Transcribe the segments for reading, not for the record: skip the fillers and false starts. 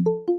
Good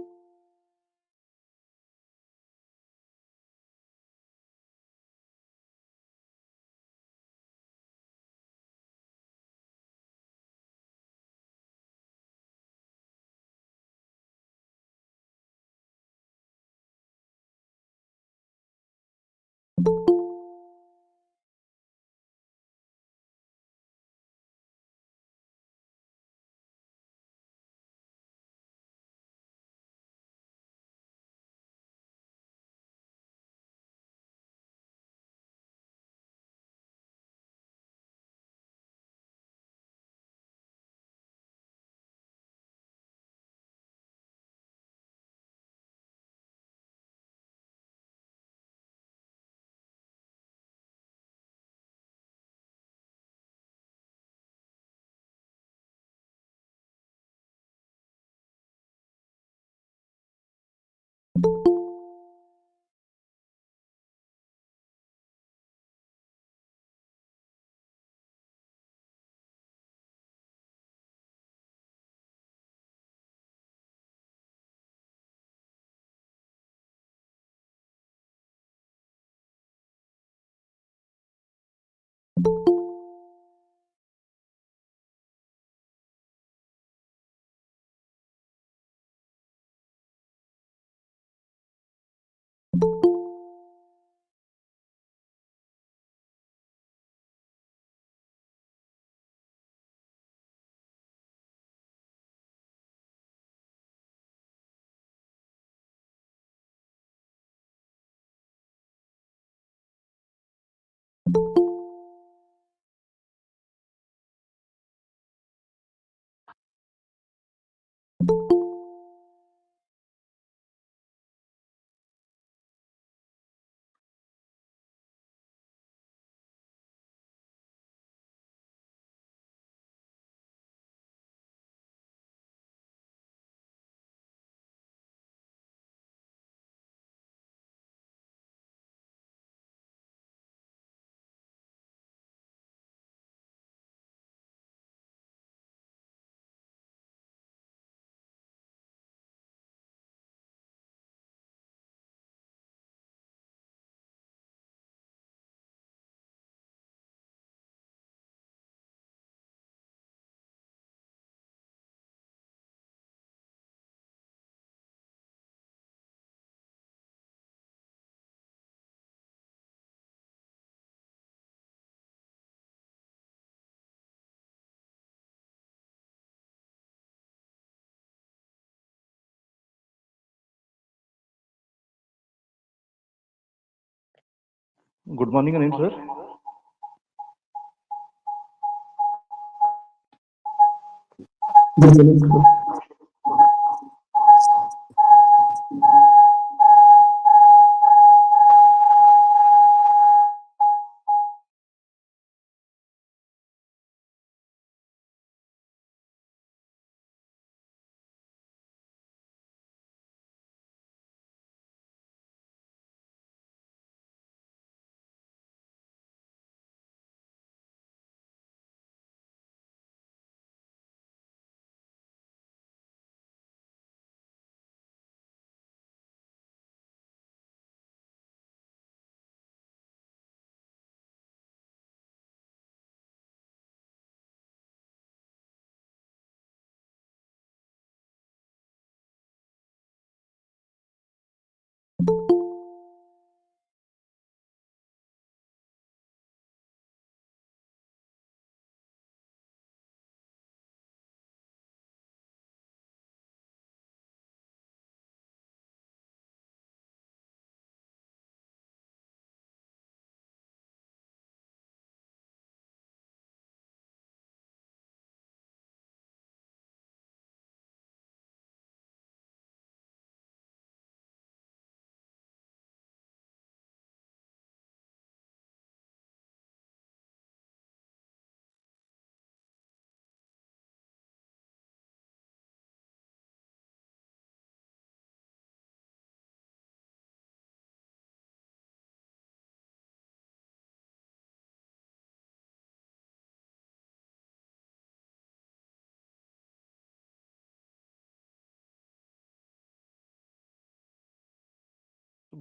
morning, Anil sir. Good morning, sir.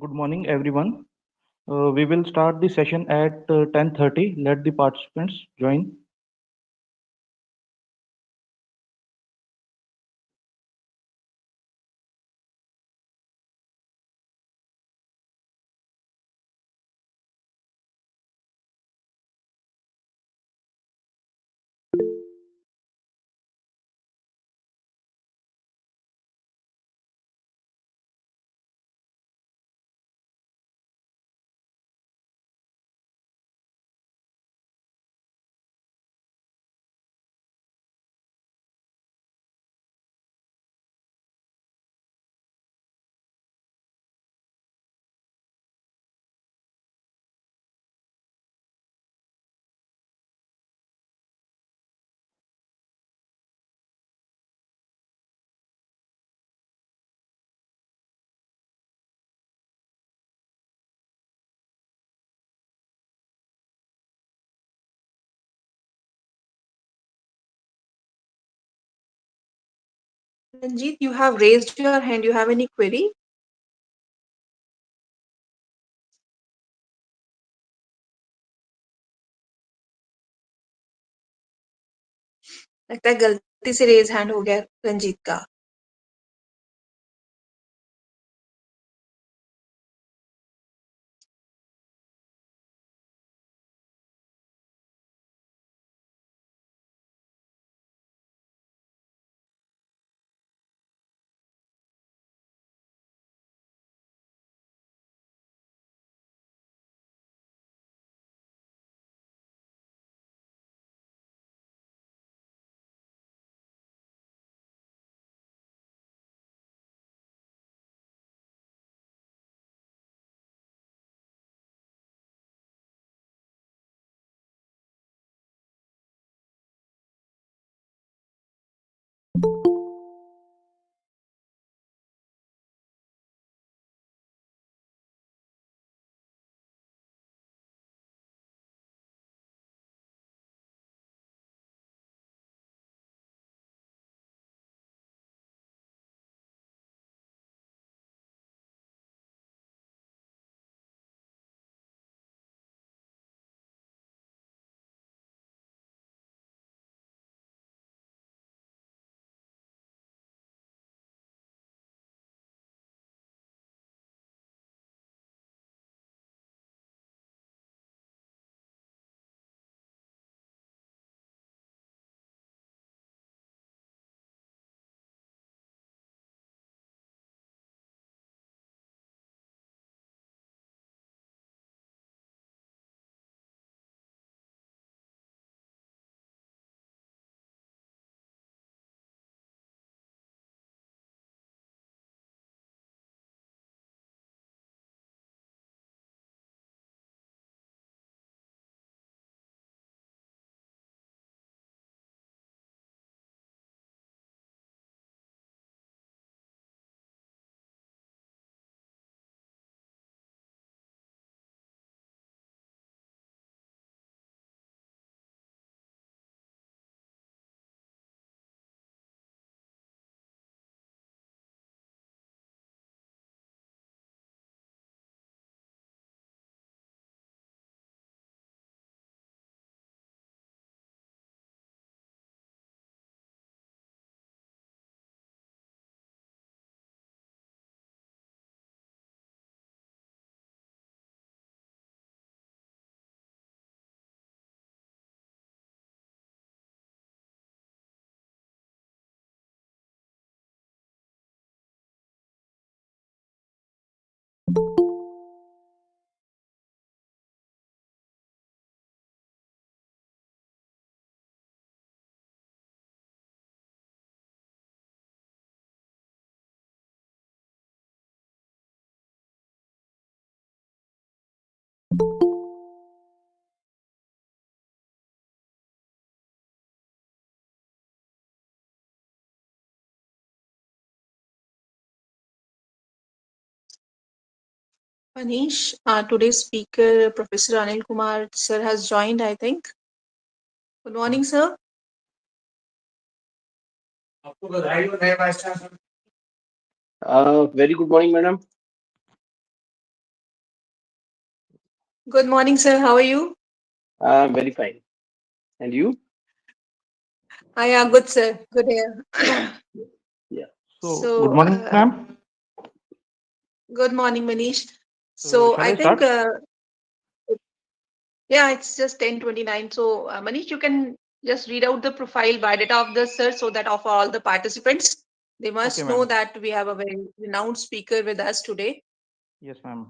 Good morning, everyone. We will start the session at 10:30. Let the participants join. Ranjit, you have raised your hand. You have any query? लगता है गलती से raise hand हो गया रंजीत का. Manish, today's speaker, Professor Anil Kumar, sir, has joined, I think. Good morning, sir. Very good morning, madam. Good morning, sir. How are you? I'm very fine. And you? Yeah, good, sir. Good here. Yeah. So, good So, morning, ma'am. good morning, Manish. So, Shall I I think, start? yeah, it's just 10:29. So, Manish, you can just read out the profile biodata of the sir so that of all the participants, they Okay, must know ma'am. that we have a very renowned speaker with us today. Yes, ma'am.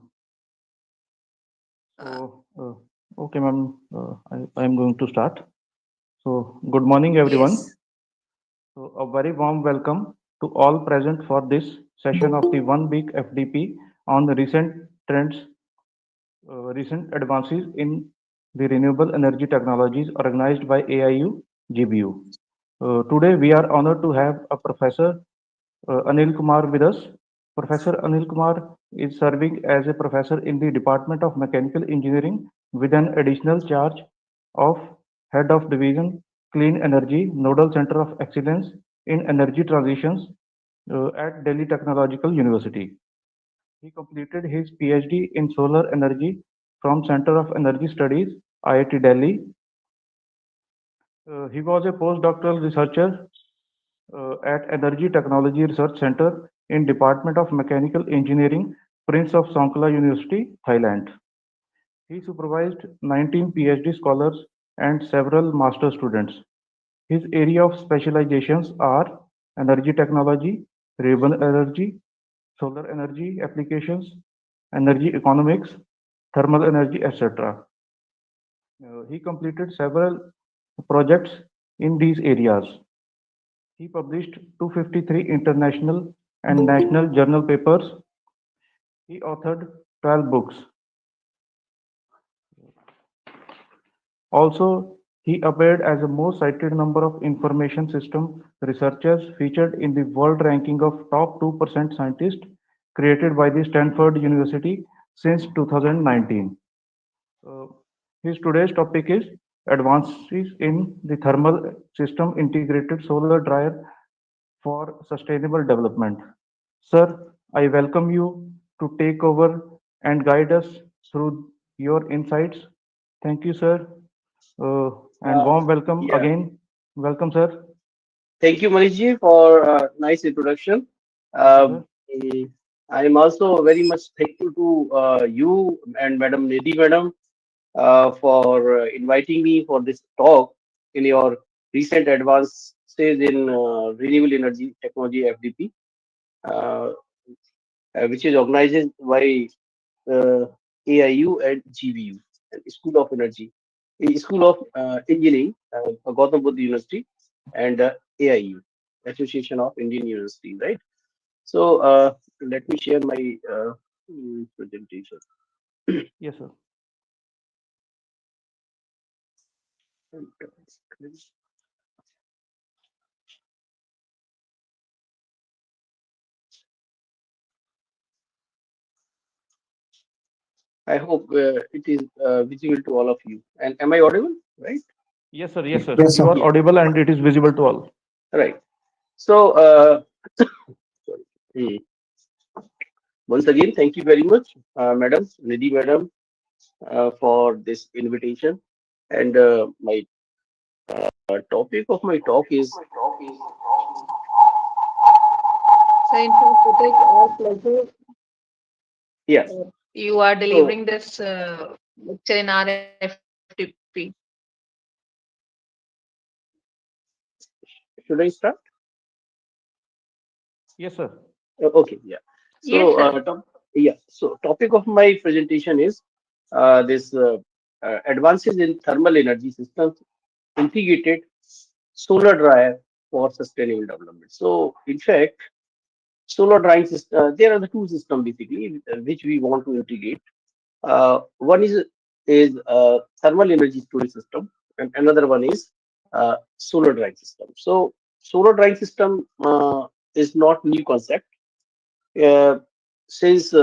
Uh, So, okay, ma'am. I am going to start. So, good morning, everyone. yes, So, a very warm welcome to all present for this session of the One Week FDP on the recent advances in the renewable energy technologies organized by AIU-GBU. Today, we are honored to have a Professor Anil Kumar with us. Professor Anil Kumar is serving as a professor in the Department of Mechanical Engineering with an additional charge of Head of Division Clean Energy, Nodal Center of Excellence in Energy Transitions at Delhi Technological University. He completed his PhD in solar energy from Center of Energy Studies, IIT Delhi. He was a postdoctoral researcher at Energy Technology Research Center in Department of Mechanical Engineering, Prince of Songkhla University, Thailand. He supervised 19 PhD scholars and several master students. His area of specializations are energy technology, renewable energy, solar energy applications, energy economics, thermal energy, etc. He completed several projects in these areas. He published 253 international and national journal papers. He authored 12 books. Also, he appeared as the most cited number of information system researchers featured in the world ranking of top 2% scientists created by the Stanford University since 2019. Uh, his today's topic is advances in the thermal system integrated solar dryer for sustainable development. Sir, I welcome you to take over and guide us through your insights. Thank you, sir. And Uh, warm welcome yeah. again. Welcome, sir. Thank you, Manishji, for a nice introduction. Thank you, Uh, sir. mm, I am also very much thankful to you and Madam Nidhi, Madam, for inviting me for this talk in your recent advances in renewable energy technology FDP, uh, which is organized by AIU and GBU, and School of Energy, School of Engineering, Gautam Buddha University, and AIU, Association of Indian Universities, right? So let me share my presentation. Yes, sir. I hope it is visible to all of you. And am I audible? Right? Yes, sir. Yes, sir. Yes, You sir. are Yeah. audible and it is visible to all. Right. So sorry. Hmm. Once again, thank you very much, Madam Nidhi, Madam, for this invitation. And my topic of my talk is so in fact, it is our pleasure yeah. you are So delivering this lecture in our FTP. should I start? Yes, sir. Okay, yeah. Yes, So sir. yeah. So topic of my presentation is this advances in thermal energy systems integrated solar dryer for sustainable development. So in fact, solar drying system there are the two systems basically which we want to integrate. One is thermal energy storage system, and another one is solar drying system. So solar drying system is not new concept. Uh, since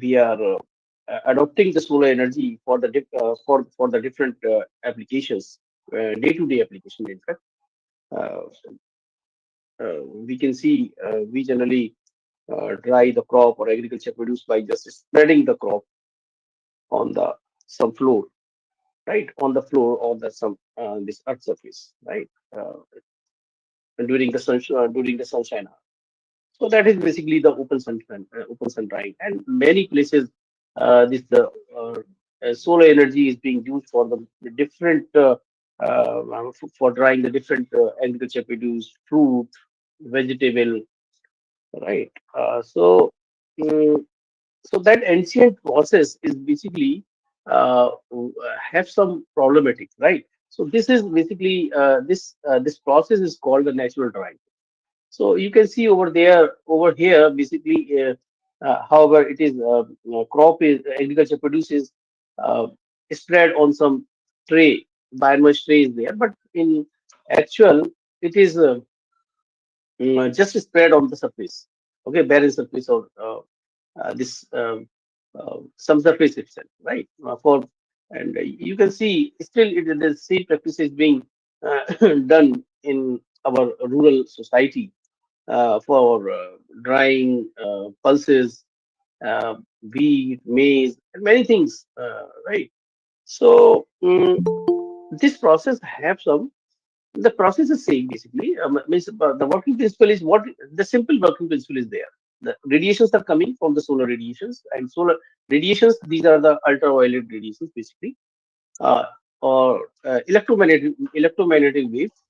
we are adopting the solar energy for the for the different applications, day-to-day application. In fact, uh, we can see we generally dry the crop or agriculture produce by just spreading the crop on the some floor, right, on the floor or the some this earth surface, right, during the sunshine hour. So that is basically the open sun drying, and many places this the solar energy is being used for the different for drying the different agriculture produce, fruit, vegetable, right? So that ancient process is basically have some problematic, right? So this is basically this process is called the natural drying. So you can see over there, over here, basically, however, it is crop is agriculture produces uh, spread on some tray, biomass tray is there, but in actual, it is just spread on the surface, okay, barren surface or this some surface itself, right? For and you can see still the same practice is being done in our rural society for drying pulses, uh, wheat, maize, and many things, right? So this process have some. The process is same basically. Means the working principle is what the simple working principle is there. The radiations are coming from the solar radiations, and solar radiations. These are the ultraviolet radiations basically, uh, or electromagnetic waves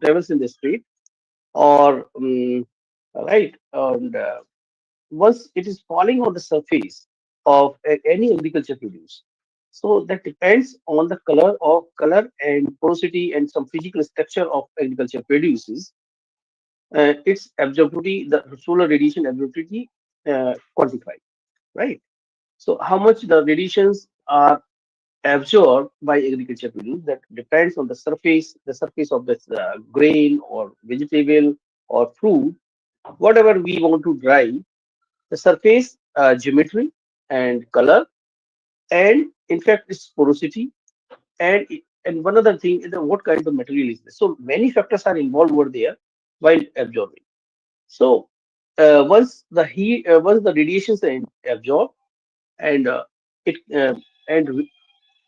travels in the street or right, and once it is falling on the surface of any agriculture produce, so that depends on the color and porosity and some physical structure of agriculture produces, its absorptivity, the solar radiation absorptivity quantified, right? So how much the radiations are absorbed by agriculture produce, that depends on the surface of this grain or vegetable or fruit, whatever we want to dry, the surface geometry and color, and in fact its porosity, and one other thing is what kind of material is this. So many factors are involved over there while absorbing. So once the radiations are absorbed, and it and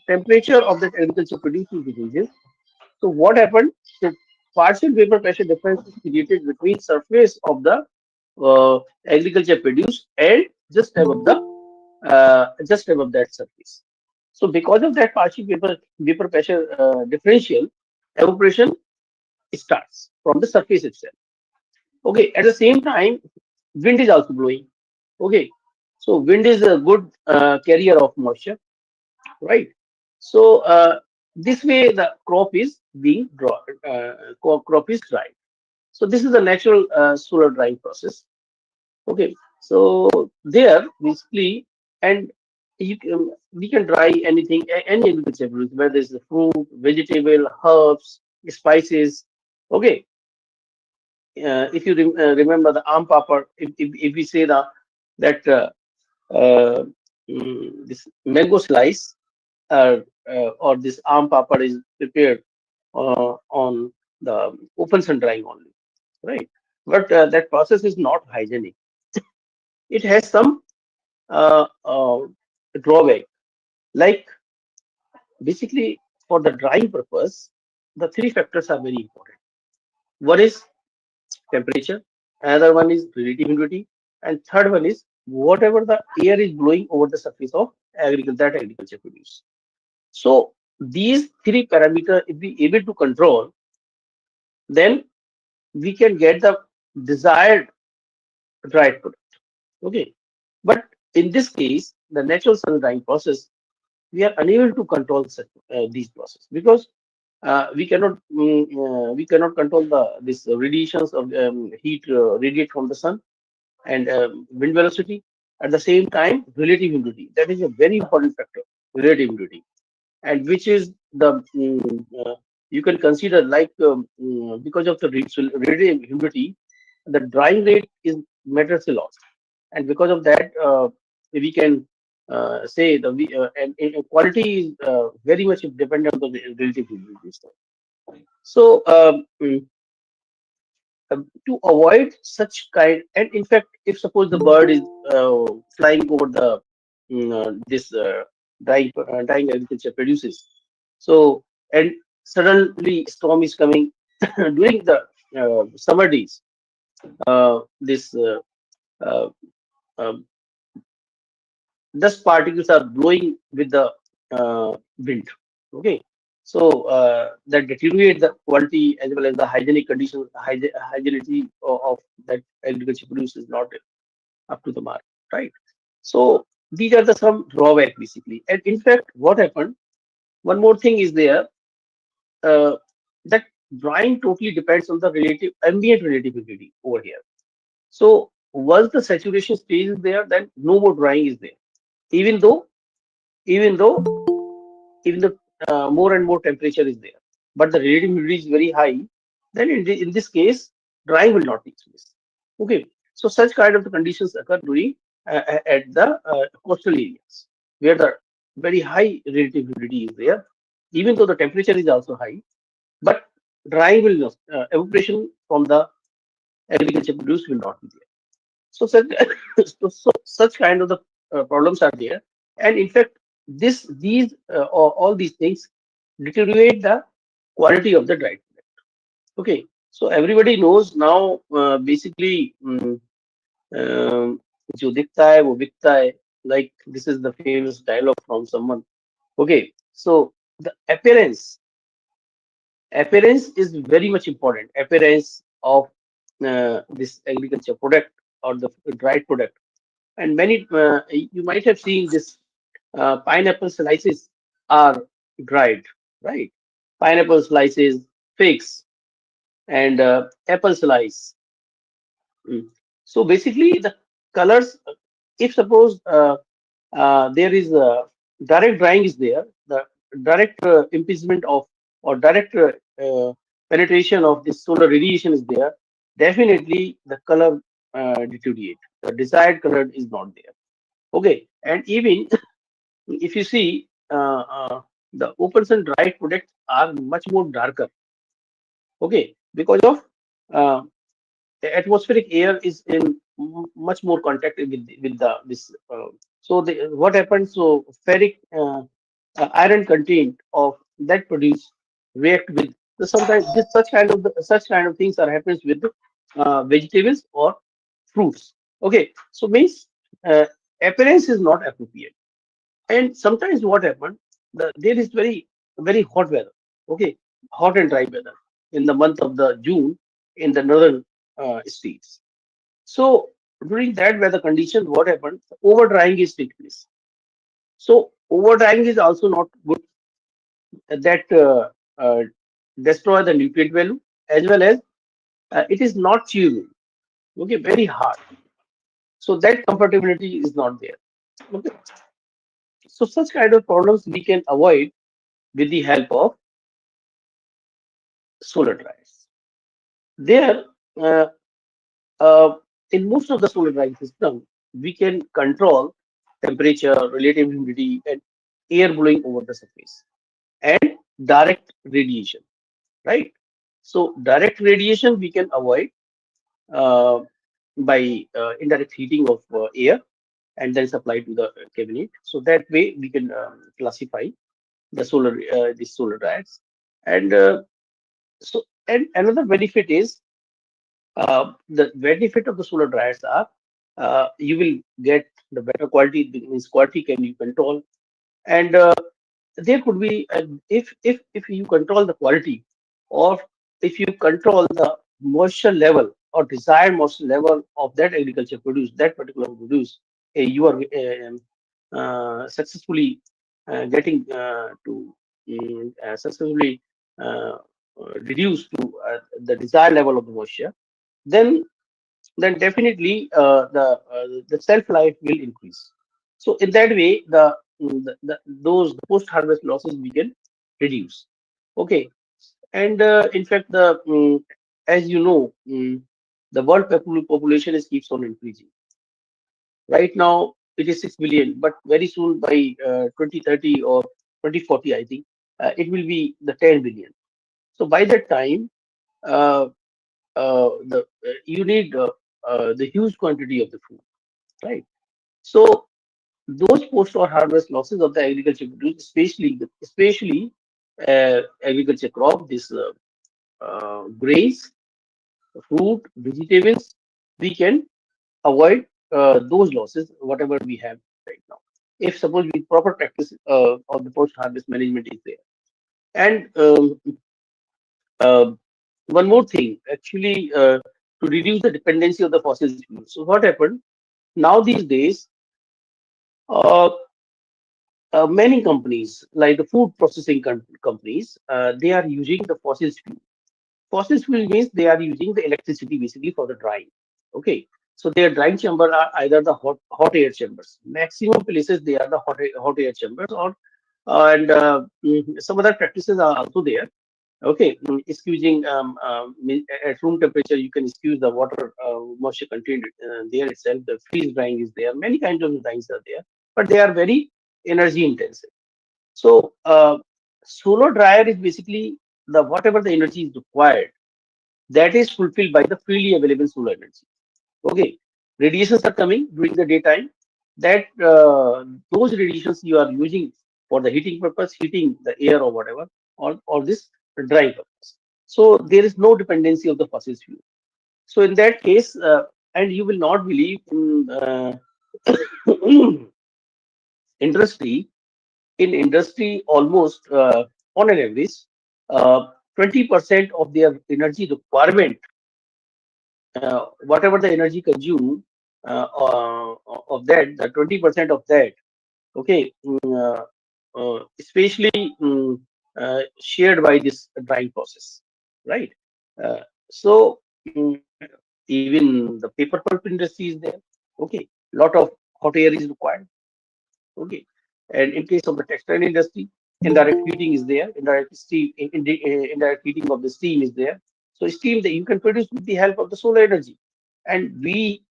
temperature of that agriculture produces decreases. So what happened? The partial vapor pressure difference is created between surface of the agriculture produce and just above that surface. So because of that partial vapor pressure differential, evaporation starts from the surface itself. Okay. At the same time, wind is also blowing. Okay. So wind is a good carrier of moisture, right? So this way the crop is being crop is dried. So this is the natural solar drying process. Okay, so there basically, and we can dry anything, any agriculture produce, whether it's the fruit, vegetable, herbs, spices. Okay, if you remember the arm papad, if we say that uh, this mango slice or this arm papad is prepared on the open sun drying only, right? But that process is not hygienic. It has some drawback. Like basically for the drying purpose, the three factors are very important. One is temperature, another one is relative humidity, and third one is whatever the air is blowing over the surface of agriculture produce. So these three parameters, if we able to control, then we can get the desired dried product. Okay, but in this case, the natural sun drying process, we are unable to control these processes because we cannot control the this radiations of heat radiate from the sun, and wind velocity. At the same time, relative humidity, that is a very important factor, relative humidity, and which is the you can consider like because of the relative humidity, the drying rate is matters a lot, and because of that we can say and quality is very much dependent on the relative humidity. So to avoid such kind, and in fact if suppose the bird is flying over the this drying agriculture produces. So, and suddenly storm is coming during the summer days. This uh, um, dust particles are blowing with the wind. Okay, so that deteriorate the quality as well as the hygienic conditions, hygienity of that agriculture produce is not up to the mark, right? So these are the some drawback basically. And in fact, what happened? One more thing is there, uh, that drying totally depends on the relative ambient relative humidity over here. So once the saturation stage is there, then no more drying is there. Even though, even though, even the more and more temperature is there, but the relative humidity is very high, then in this case, drying will not take place. Okay, so such kind of the conditions occur during at the coastal areas where the very high relative humidity is there, even though the temperature is also high, but drying will not, evaporation from the agriculture produce will not be there. So such, so such kind of the problems are there, and in fact, these all these things deteriorate the quality of the dried product. Okay, so everybody knows now basically जो दिखता है वो बिकता है, like this is the famous dialogue from someone. Okay, so the appearance is very much important. Appearance of this agriculture product or the dried product, and many you might have seen this pineapple slices are dried, right? Pineapple slices, figs, and apple slice. Mm. So basically, the colors, if suppose there is a direct drying is there, the direct impingement of or direct penetration of this solar radiation is there, definitely the color deteriorate. The desired color is not there. Okay, and even if you see the open sun dried products are much more darker. Okay, because of uh, the atmospheric air is in much more contact with the this. So what happens? So ferric iron content of that produce react with the sometimes this such kind of things are happens with vegetables or fruits. Okay, so means uh, appearance is not appropriate. And sometimes what happened, there is very hot weather. Okay, hot and dry weather in the month of the June in the northern states. So during that weather condition, what happened? Over drying is taking place. So over drying is also not good. That destroy the nutrient value as well as it is not chewable. Okay, very hard. So that comfortability is not there. Okay. So such kind of problems we can avoid with the help of solar dryers. There, uh, uh, in most of the solar drying system, we can control temperature, relative humidity, and air blowing over the surface, and direct radiation, right? So direct radiation we can avoid uh, by indirect heating of air and then supply to the cabinet. So that way we can classify the solar dryers. And and another benefit is the benefit of the solar dryers are you will get the better quality, means quality can you control, and there could be if you control the quality, or if you control the moisture level or desired moisture level of that agriculture produce, that particular produce, you are successfully getting to successfully uh, reduce to the desired level of the moisture, then definitely the shelf life will increase. So in that way, those post harvest losses we can reduce. Okay, and in fact, as you know, the world population is keeps on increasing. Right now, it is 6 billion, but very soon by 2030 or 2040, I think it will be the 10 billion. So by that time, uh, the you need the huge quantity of the food, right? So those post or harvest losses of the agriculture produce, especially agriculture crop, this grains, fruit, vegetables, we can avoid those losses, whatever we have right now. If suppose we proper practice of the post harvest management is there. And uh, one more thing, actually, to reduce the dependency of the fossil fuels. So what happened now these days? Uh, Many companies, like the food processing companies, they are using the fossil fuel. Fossil fuel means they are using the electricity basically for the drying. Okay, so their drying chamber are either the hot air chambers. Maximum places they are the hot air chambers, or some other practices are also there. Okay, squeezing at room temperature, you can squeeze the water moisture contained there itself. The freeze drying is there. Many kinds of dryings are there, but they are very energy intensive. So solar dryer is basically the whatever the energy is required, that is fulfilled by the freely available solar energy. Okay, radiations are coming during the daytime. That those radiations you are using for the heating purpose, heating the air or whatever, or this drying purpose. So there is no dependency of the fossil fuel. So in that case, and you will not believe in industry. In industry, almost on an average, 20% of their energy requirement, whatever the energy consumed of that, the 20% of that, okay, especially shared by this drying process, right? Uh, so even the paper pulp industry is there. Okay, lot of hot air is required. Okay, and in case of the textile industry, indirect heating is there. Indirect heating of the steam is there. So steam that you can produce with the help of the solar energy, and we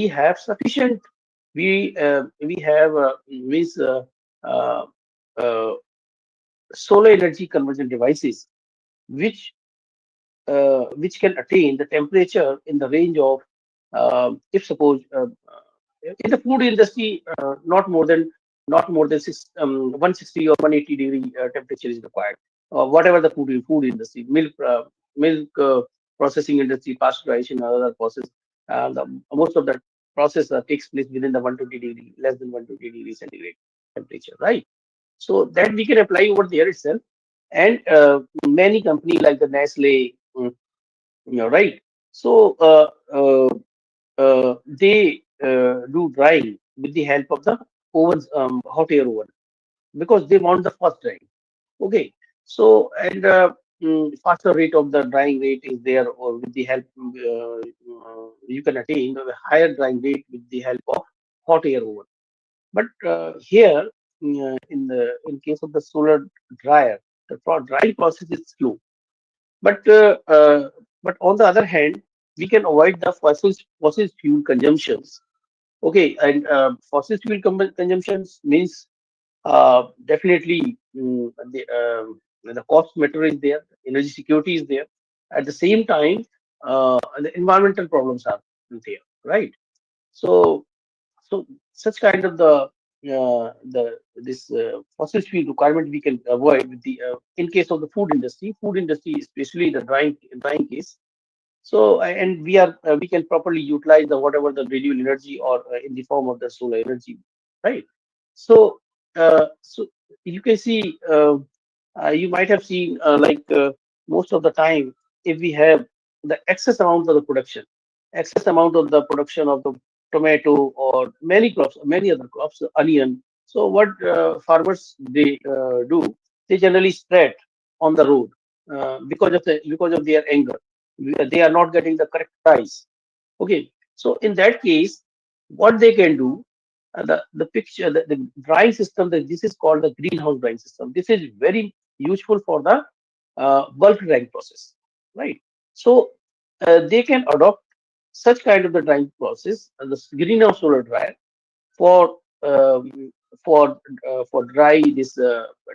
have sufficient. We have means uh, uh, solar energy conversion devices which which can attain the temperature in the range of, if suppose in the food industry, not more than 160 or 180-degree temperature is required. Whatever the food industry, milk processing industry, pasteurization, or other process, most of the process takes place within the 120 degree, less than 120 degree centigrade temperature, right? So that we can apply over there itself. And many companies like the Nestle, right? So they do drying with the help of the ovens, hot air oven, because they want the fast drying. Okay, so and faster rate of the drying rate is there, or with the help you can attain a higher drying rate with the help of hot air oven. But here, in case of the solar dryer, the drying process is slow. But but on the other hand, we can avoid the fossil fuel consumptions. Okay, and fossil fuel consumptions means definitely the cost matter is there, energy security is there. At the same time, the environmental problems are there, right? So such kind of the this fossil fuel requirement we can avoid with the in case of the food industry, especially the drying case. So and we can properly utilize the whatever the renewable energy, or in the form of the solar energy, right? So so you can see, you might have seen, most of the time, if we have the excess amount of the production, excess amount of the production of the tomato, or many crops, many other crops, onion. So what farmers they do, they generally spread on the road, because of their anger. They are not getting the correct price. Okay, so in that case, what they can do, the drying system, that this is called the greenhouse drying system. This is very useful for the bulk drying process, right? So they can adopt such kind of the drying process, the greenhouse solar dryer, for for dry this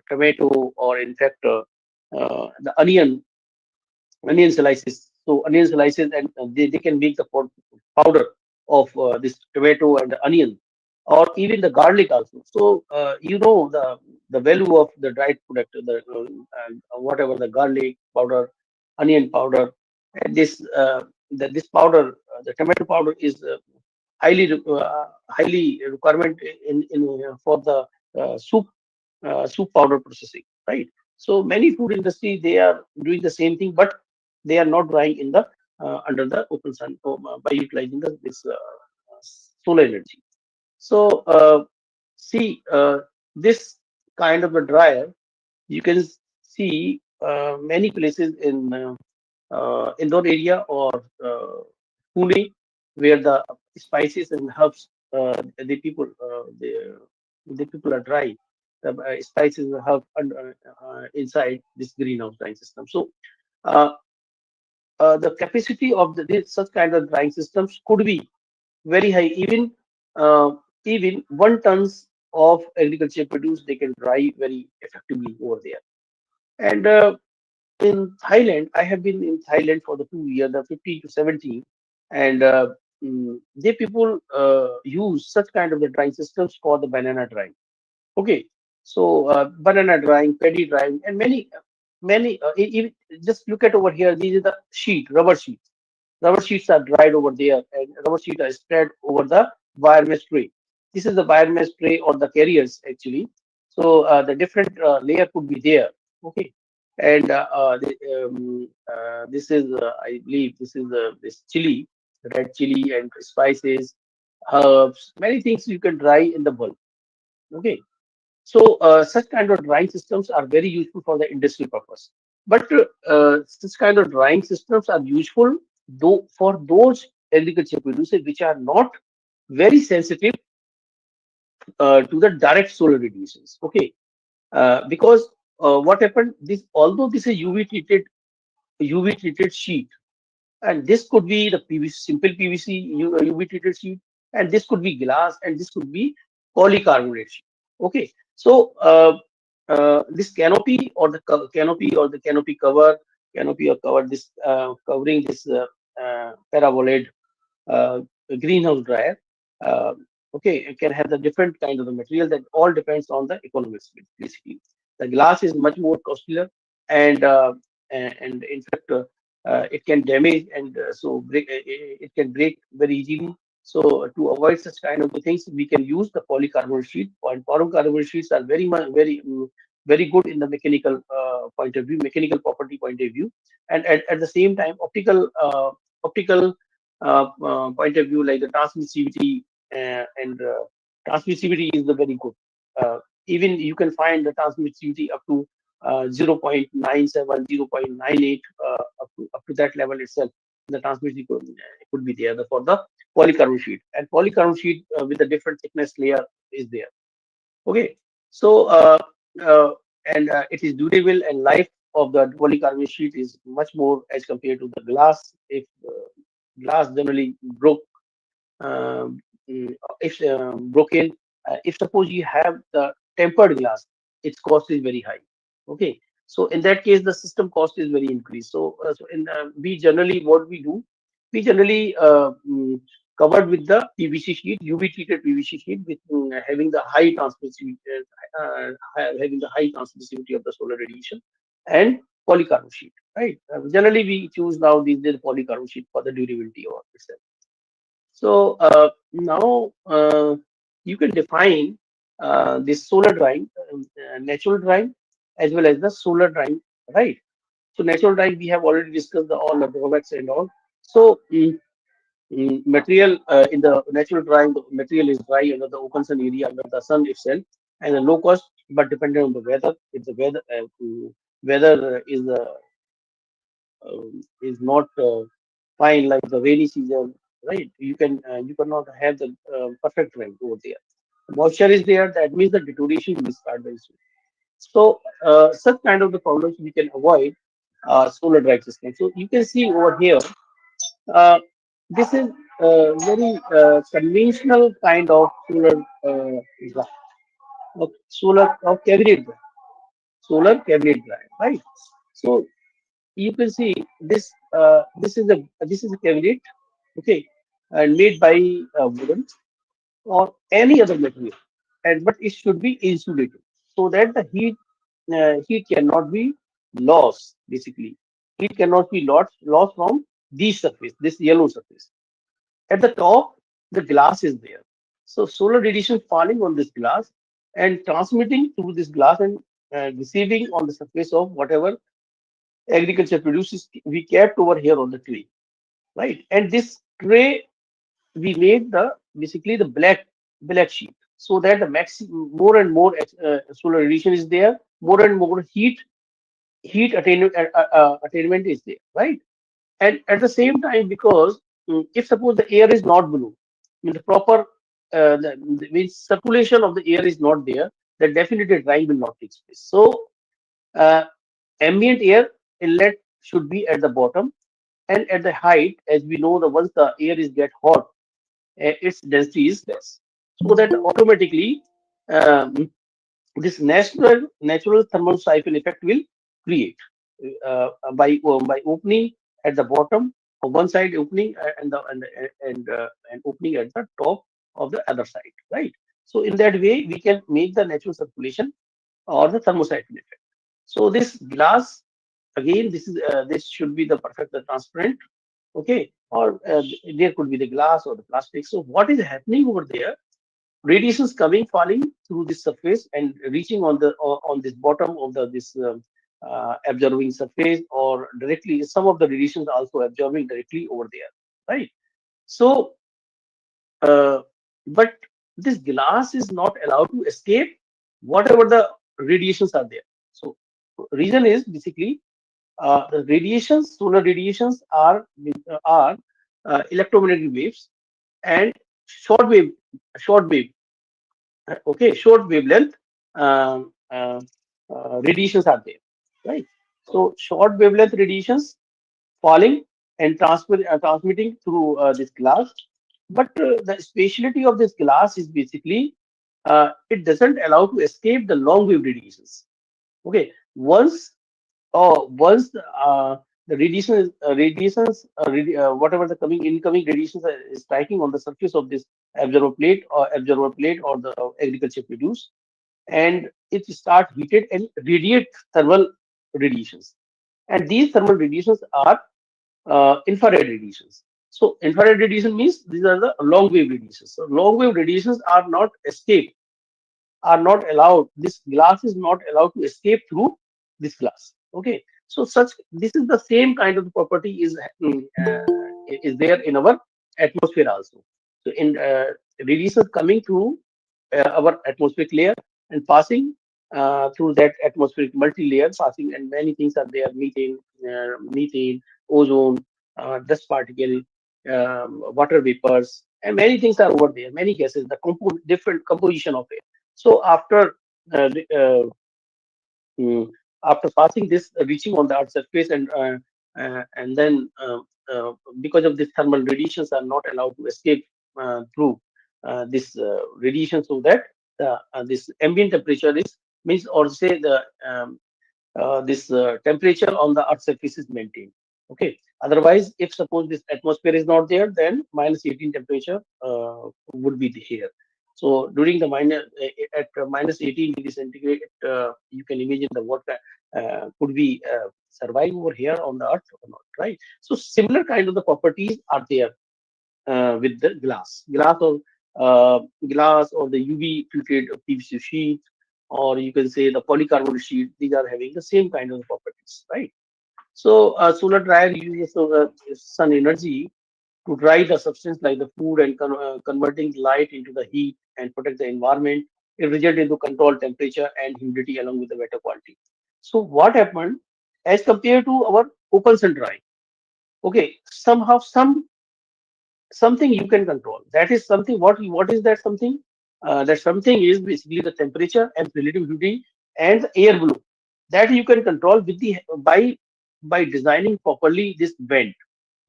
tomato, or in fact the onion slices. So onion slices, and they can make the powder of this tomato and the onion. or even the garlic also. So you know the value of the dried product, the whatever the garlic powder, onion powder, and this powder, the tomato powder is highly requirement in for the soup powder processing, right? So many food industry they are doing the same thing, but they are not drying in the under the open sun by utilizing this solar energy. So see this kind of a dryer you can see many places in Indore area or Pune, where the spices and herbs the people are dry. The spices and herbs inside this greenhouse drying system. So uh, the capacity of such kind of drying systems could be very high. Uh, Even 1 tons of agriculture produce they can dry very effectively over there. And in Thailand, I have been in Thailand for the 2 years, the 15 to 17, and they people use such kind of the drying systems for the banana drying. Okay, so banana drying, paddy drying, and many. Just look at over here. These are the rubber sheets. Rubber sheets are dried over there, and rubber sheets are spread over the biomass tray. This is the biomass tray or the carriers actually. So the different layer could be there. Okay, and this is I believe this is this chili, red chili and spices, herbs, many things you can dry in the bulk. Okay, so such kind of drying systems are very useful for the industry purpose. But such kind of drying systems are useful though for those agriculture producers which are not very sensitive to the direct solar radiations. Okay, because what happened? This although this is UV treated sheet, and this could be the PVC, simple PVC UV treated sheet, and this could be glass, and this could be polycarbonate sheet. Okay, so this canopy or cover this covering this parabolade uh, greenhouse dryer. Uh, okay, it can have the different kind of the material that all depends on the economics basically. The glass is much more costlier, and and in fact it can damage and it can break very easily. So to avoid such kind of the things, we can use the polycarbonate sheet. And polycarbonate sheets are very good in the mechanical point of view, mechanical property point of view, and at the same time, optical point of view, like the transmissivity and transmissivity is the very good. Uh, Even you can find the transmissivity up to 0.97, 0.98, up to that level itself. The transmissivity could be there for the polycarbonate sheet, and polycarbonate sheet with a different thickness layer is there. Okay, so uh, and it is durable, and life of the polycarbonate sheet is much more as compared to the glass. If glass generally um, if broken, if suppose you have the tempered glass, its cost is very high. Okay, so in that case, the system cost is very increased. So, so in we generally what we do, we generally covered with the PVC sheet, UV treated PVC sheet, with having the high transmissivity, having the high transmissivity of the solar radiation, and polycarbonate sheet. Right. Generally, we choose now these days polycarbonate sheet for the durability of itself. So now you can define this solar drying, natural drying, as well as the solar drying, right? So natural drying, we have already discussed all the drawbacks and all. So material in the natural drying, the material is dry under the open sun area, under the sun itself, and a low cost, but dependent on the weather. If the weather is not fine, like the rainy season, right? You cannot have the perfect rain over there. Moisture is there, that means the deterioration will start very soon. So such kind of the problems we can avoid solar dry system. So you can see over here, uh, this is very conventional kind of dry- of cabinet dry, solar cabinet dry, right? So you can see this is a cabinet, okay, and made by wooden. or any other material, and but it should be insulated so that the heat cannot be lost. Basically, heat cannot be lost from this surface, this yellow surface. At the top, the glass is there. So solar radiation falling on this glass and transmitting through this glass and receiving on the surface of whatever agriculture produces, we kept over here on the tray, right? And this tray, we made the basically the black sheet so that the more and more solar radiation is there, more and more attainment is there, right? And at the same time, because if suppose the air is not blue, I mean the proper the means circulation of the air is not there, then definitely drying will not take place. So uh, ambient air inlet should be at the bottom, and at the height, as we know, the once the air is get hot, its density is less, so that automatically um, this natural thermal siphon effect will create by opening at the bottom of one side, opening and opening at the top of the other side, right? So in that way we can make the natural circulation or the thermosiphon effect. So this glass, again, this should be the perfect transparent, okay, or there could be the glass or the plastic. So what is happening over there, radiations coming falling through this surface and reaching on the on this bottom of the this absorbing surface, or directly some of the radiations also absorbing directly over there, right? So uh, but this glass is not allowed to escape whatever the radiations are there. So reason is basically the radiations, solar radiations are electromagnetic waves and short wave short wave okay, short wavelength um, uh, radiations are there, right? So short wavelength radiations falling and transmitting through this glass, but the speciality of this glass is basically it doesn't allow to escape the long wave radiations. Okay, once the whatever the coming incoming radiations is striking on the surface of this absorber plate or the agriculture produce, and it start heated and radiate thermal radiations. And these thermal radiations are infrared radiations. So infrared radiation means these are the long wave radiations. So long wave radiations are not escape, are not allowed. This glass is not allowed to escape through this glass. Okay, so such this is the same kind of property is there in our atmosphere also. So in radiations coming through our atmospheric layer and passing through that atmospheric multi-layer passing, and many things are there: methane, ozone, dust particle, water vapors, and many things are over there. Many gases, the different composition of it. So uh, the- uh, mm, after passing this, reaching on the Earth's surface, and then because of this thermal radiations are not allowed to escape through this radiation, so that this ambient temperature is means, or say the this temperature on the Earth's surface is maintained. Okay. Otherwise, if suppose this atmosphere is not there, then -18 temperature would be here. So during the at -18 degree centigrade, you can imagine the what could we survive over here on the Earth or not, right? So similar kind of the properties are there with the glass or the UV filtered PVC sheet, or you can say the polycarbonate sheet. These are having the same kind of properties, right? So solar dryer uses sun energy to dry the substance like the food and converting light into the heat and protect the environment. It results into control temperature and humidity along with the better quality. So what happened as compared to our open sun dry? Okay, somehow something you can control. That is something. What is that something? That something is basically the temperature and relative humidity and the air flow that you can control with the by designing properly this vent,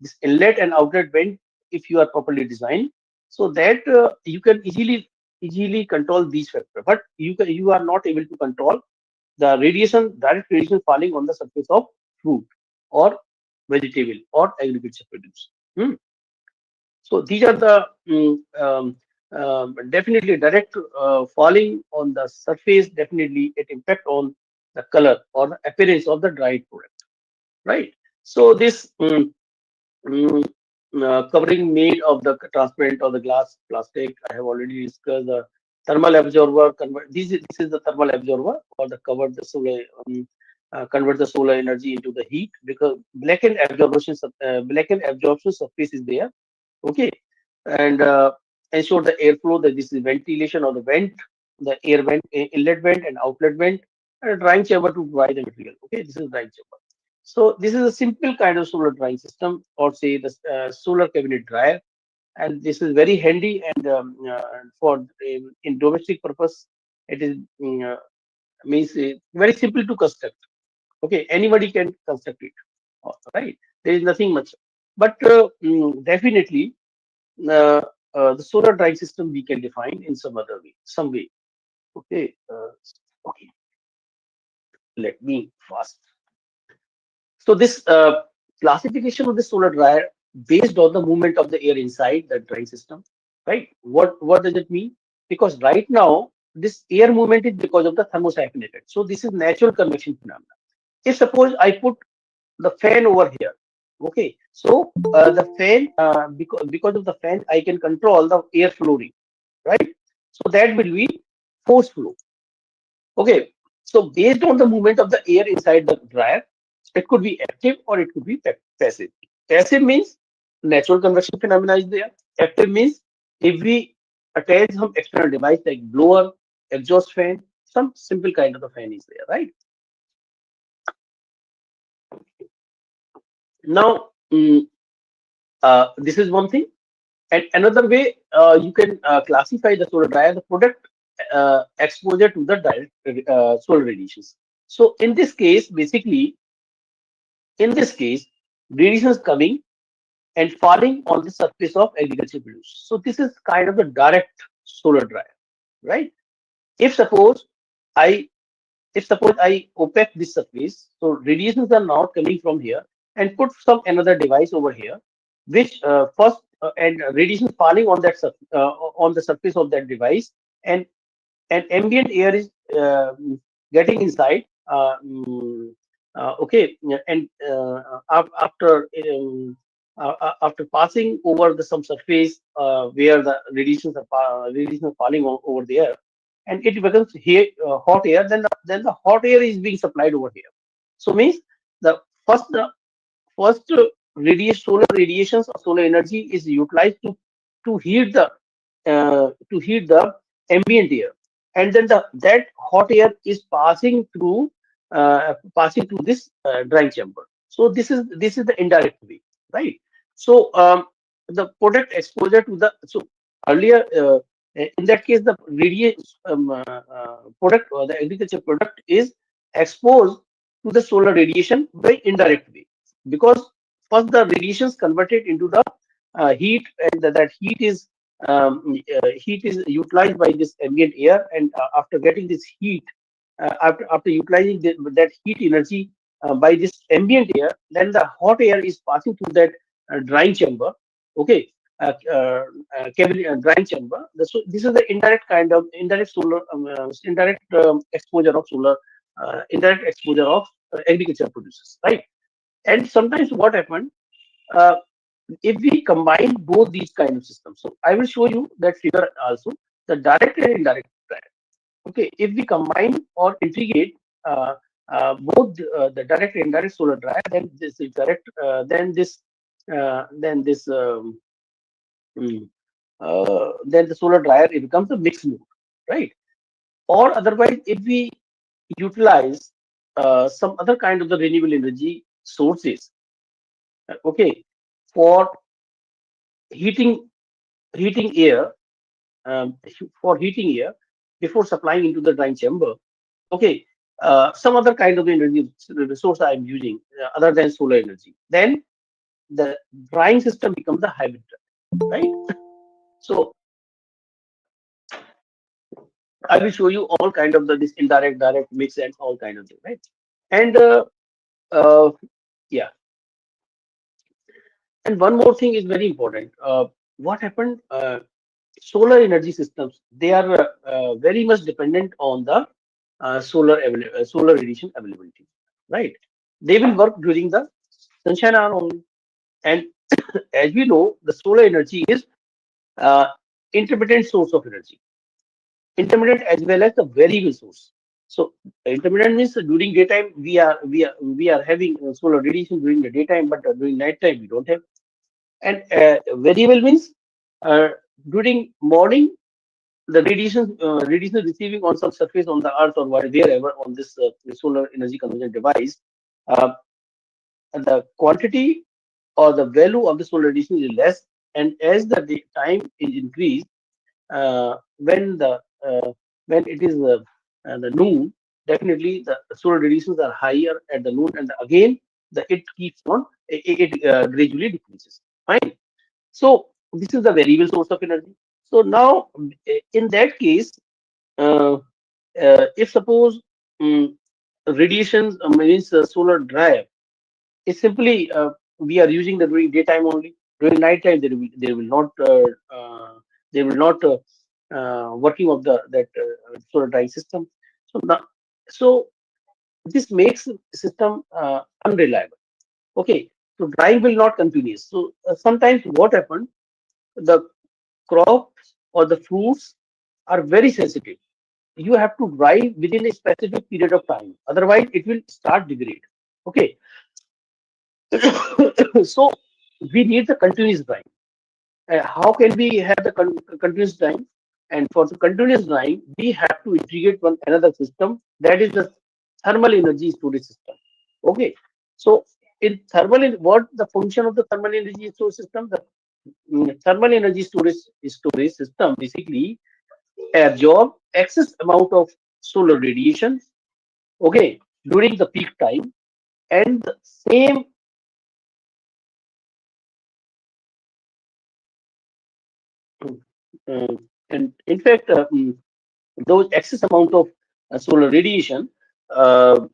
this inlet and outlet vent. If you are properly designed, so that you can easily control these factors. But you are not able to control the direct radiation falling on the surface of fruit or vegetable or agriculture produce. Hmm. So these are the definitely direct falling on the surface, definitely it impact on the color or the appearance of the dried product, right? So this Mm, covering made of the transparent or the glass plastic. I have already discussed the thermal absorber. This is the thermal absorber or the convert the solar convert the solar energy into the heat, because blackened absorption surface is there. Okay, and ensure the airflow, that this is ventilation or the vent, the air vent, inlet vent and outlet vent, and a drying chamber to dry the material. Okay, this is drying chamber. So this is a simple kind of solar drying system, or say the solar cabinet dryer, and this is very handy and for in domestic purpose. It is means very simple to construct. Okay, anybody can construct it. Right, there is nothing much, but definitely uh, the solar drying system we can define in some other way, some way. Okay, okay. Let me fast. So this classification of the solar dryer based on the movement of the air inside the drying system, right? What does it mean? Because right now this air movement is because of the thermocycling effect. So this is natural convection phenomena. If suppose I put the fan over here, okay, so the fan because of the fan I can control the air flowing, right? So that will be force flow. Okay, so based on the movement of the air inside the dryer, it could be active or it could be passive. Passive means natural convection phenomena is there. Active means if we attach some external device like blower, exhaust fan, some simple kind of a fan is there, right? Now, this is one thing. And another way you can classify the solar dryer, the product exposure to the direct solar radiations. So in this case, radiation is coming and falling on the surface of agriculture produce. So this is kind of a direct solar dryer, right? If suppose I if suppose I opaque this surface, so radiations are now coming from here and put some another device over here, which first and radiation falling on that on the surface of that device, and ambient air is getting inside. Okay, and after passing over the some surface where the radiations are falling over there, and it becomes here hot air. Then the hot air is being supplied over here. So means the first solar radiations or solar energy is utilized to heat the ambient air, and then that hot air is passing through this drying chamber. So this is the indirect way, right? So the product exposure to the so earlier in that case the radiation product or the agriculture product is exposed to the solar radiation by indirect way, because first the radiations converted into the heat, and that heat is utilized by this ambient air, and after getting this heat, after utilizing that heat energy by this ambient air, then the hot air is passing through that drying chamber. Okay, drying chamber. So this is the indirect kind of indirect solar indirect exposure of solar indirect exposure of agriculture produces, right? And sometimes what happened, uh, if we combine both these kind of systems, so I will show you that figure also, the direct and indirect dryer. Okay, if we combine or integrate both the direct and indirect solar dryer, then this is direct, then this mm, then the solar dryer, it becomes a mixed mode, right? Or otherwise, if we utilize some other kind of the renewable energy sources, okay, for heating air, for heating air before supplying into the drying chamber. Okay, some other kind of energy resource I am using other than solar energy. Then the drying system becomes the hybrid, right? So I will show you all kind of this indirect, direct mix and all kind of thing, right? And uh, yeah, and one more thing is very important. What happened? solar energy systems, they are very much dependent on the solar radiation availability, right? They will work during the sunshine hour only. And as we know, the solar energy is uh, intermittent source of energy, intermittent as well as the variable source. So intermittent means during daytime we are having solar radiation during the daytime, but during night time we don't have. And variable means uh, during morning the radiation receiving on some surface on the earth or wherever on this solar energy conversion device, uh, the quantity or the value of the solar radiation is less, and as the time is increased, when when it is the noon, definitely the solar radiations are higher at the noon, and again it keeps on, it gradually decreases. Fine. So this is the variable source of energy. So now in that case, uh, if suppose um, radiations means solar drive, it's simply we are using the during daytime only. During night time, they will not they will not working of the that solar drive system. So now, so this makes the system unreliable. Okay, so drying will not continuous. So sometimes what happens, the crops or the fruits are very sensitive. You have to dry within a specific period of time. Otherwise, it will start degrade. Okay, so we need the continuous drying. How can we have the continuous drying? And for the continuous drying, we have to integrate one another system, that is the thermal energy storage system. Okay, so in what the function of the thermal energy storage system? The thermal energy storage system basically absorb excess amount of solar radiation. Okay, during the peak time, and the same and in fact, those excess amount of solar radiation uh,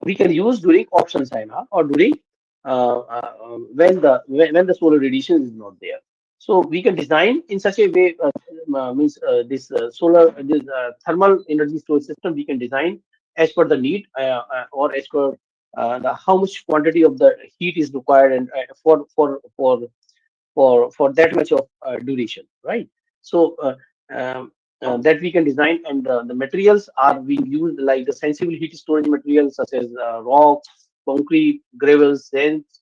we can use during option sign or during when the solar radiation is not there. So we can design in such a way, means this this thermal energy storage system we can design as per the need, or as per how much quantity of the heat is required, and for that much of duration, right? So that we can design, and the materials are being used like the sensible heat storage materials such as rocks, concrete, gravel, sands,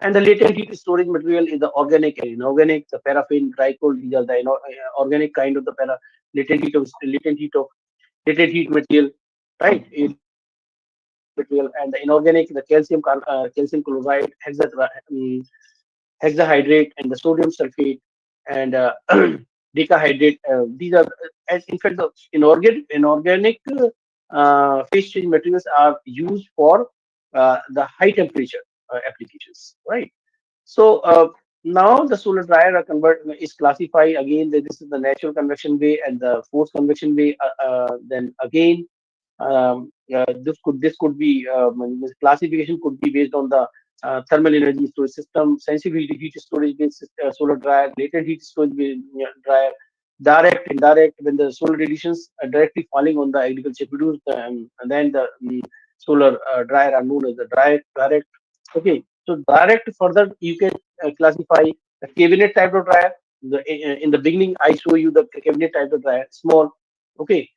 and the latent heat storage material is the organic and inorganic, the paraffin, glycol. These are the organic kind of the latent heat material, right? Latent heat material, and the inorganic, the calcium chloride, hexahydrate, and the sodium sulfate, and decahydrate. These are, as in fact, the inorganic phase change materials are used for the high temperature applications, right? So now the solar dryer is classified again. That this is the natural convection way and the forced convection way. Then again, this could be this classification could be based on the thermal energy storage system, sensibility heat storage based solar dryer, latent heat storage based dryer, direct, indirect. When the solar radiations are directly falling on the agriculture produce, and then the solar dryer are known as the direct. Okay, so direct, further you can classify the cabinet type of dryer. In the beginning, I show you the cabinet type of dryer, small. Okay,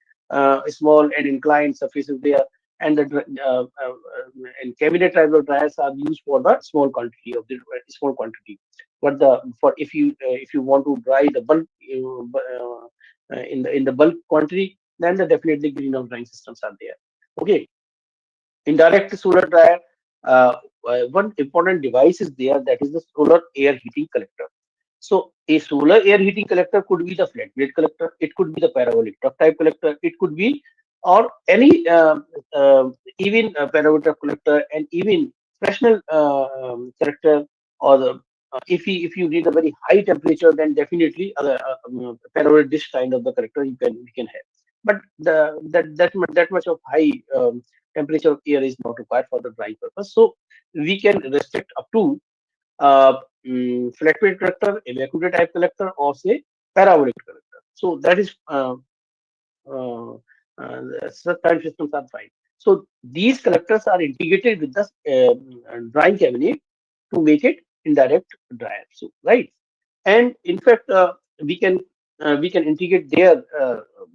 small and inclined surfaces there, and and cabinet type of dryers are used for the small quantity of the small quantity. But the for if you want to dry the bulk in the bulk quantity, then the definitely greenhouse drying systems are there. Okay, indirect solar dryer, one important device is there, that is the solar air heating collector. So a solar air heating collector could be the flat plate collector, it could be the parabolic truck type collector, it could be or any even parabolic truck collector, and even fractional collector, or the if you need a very high temperature, then definitely parabolic dish kind of the collector you can have. But that much of high temperature of air is not required for the drying purpose. So we can restrict up to flat plate collector, evacuator type collector, or say parabolic collector. So that is uh, such time systems are fine. So these collectors are integrated with the drying cabinet to make it indirect dryer. So right, and in fact we can integrate there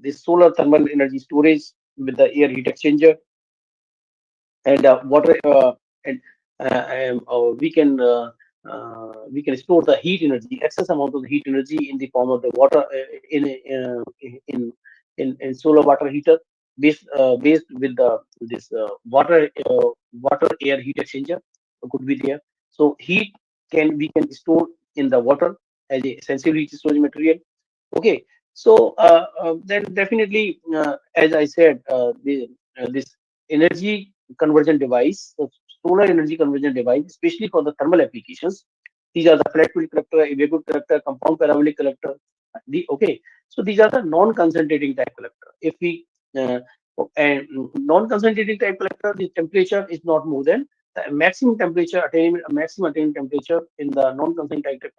this solar thermal energy storage with the air heat exchanger and water and we can store the heat energy, excess amount of the heat energy in the form of the water in in solar water heater based with the this water air heat exchanger could be there. So heat can we can store in the water as a sensitive heat storage material. Okay, so then definitely, as I said, this energy conversion device, so solar energy conversion device, especially for the thermal applications. These are the flat field collector, Weber collector, compound parabolic collector. Okay, so these are the non-concentrating type collector. If we and non-concentrating type collector, the temperature is not more than the maximum temperature attainment, maximum attainment temperature in the non-concentrating type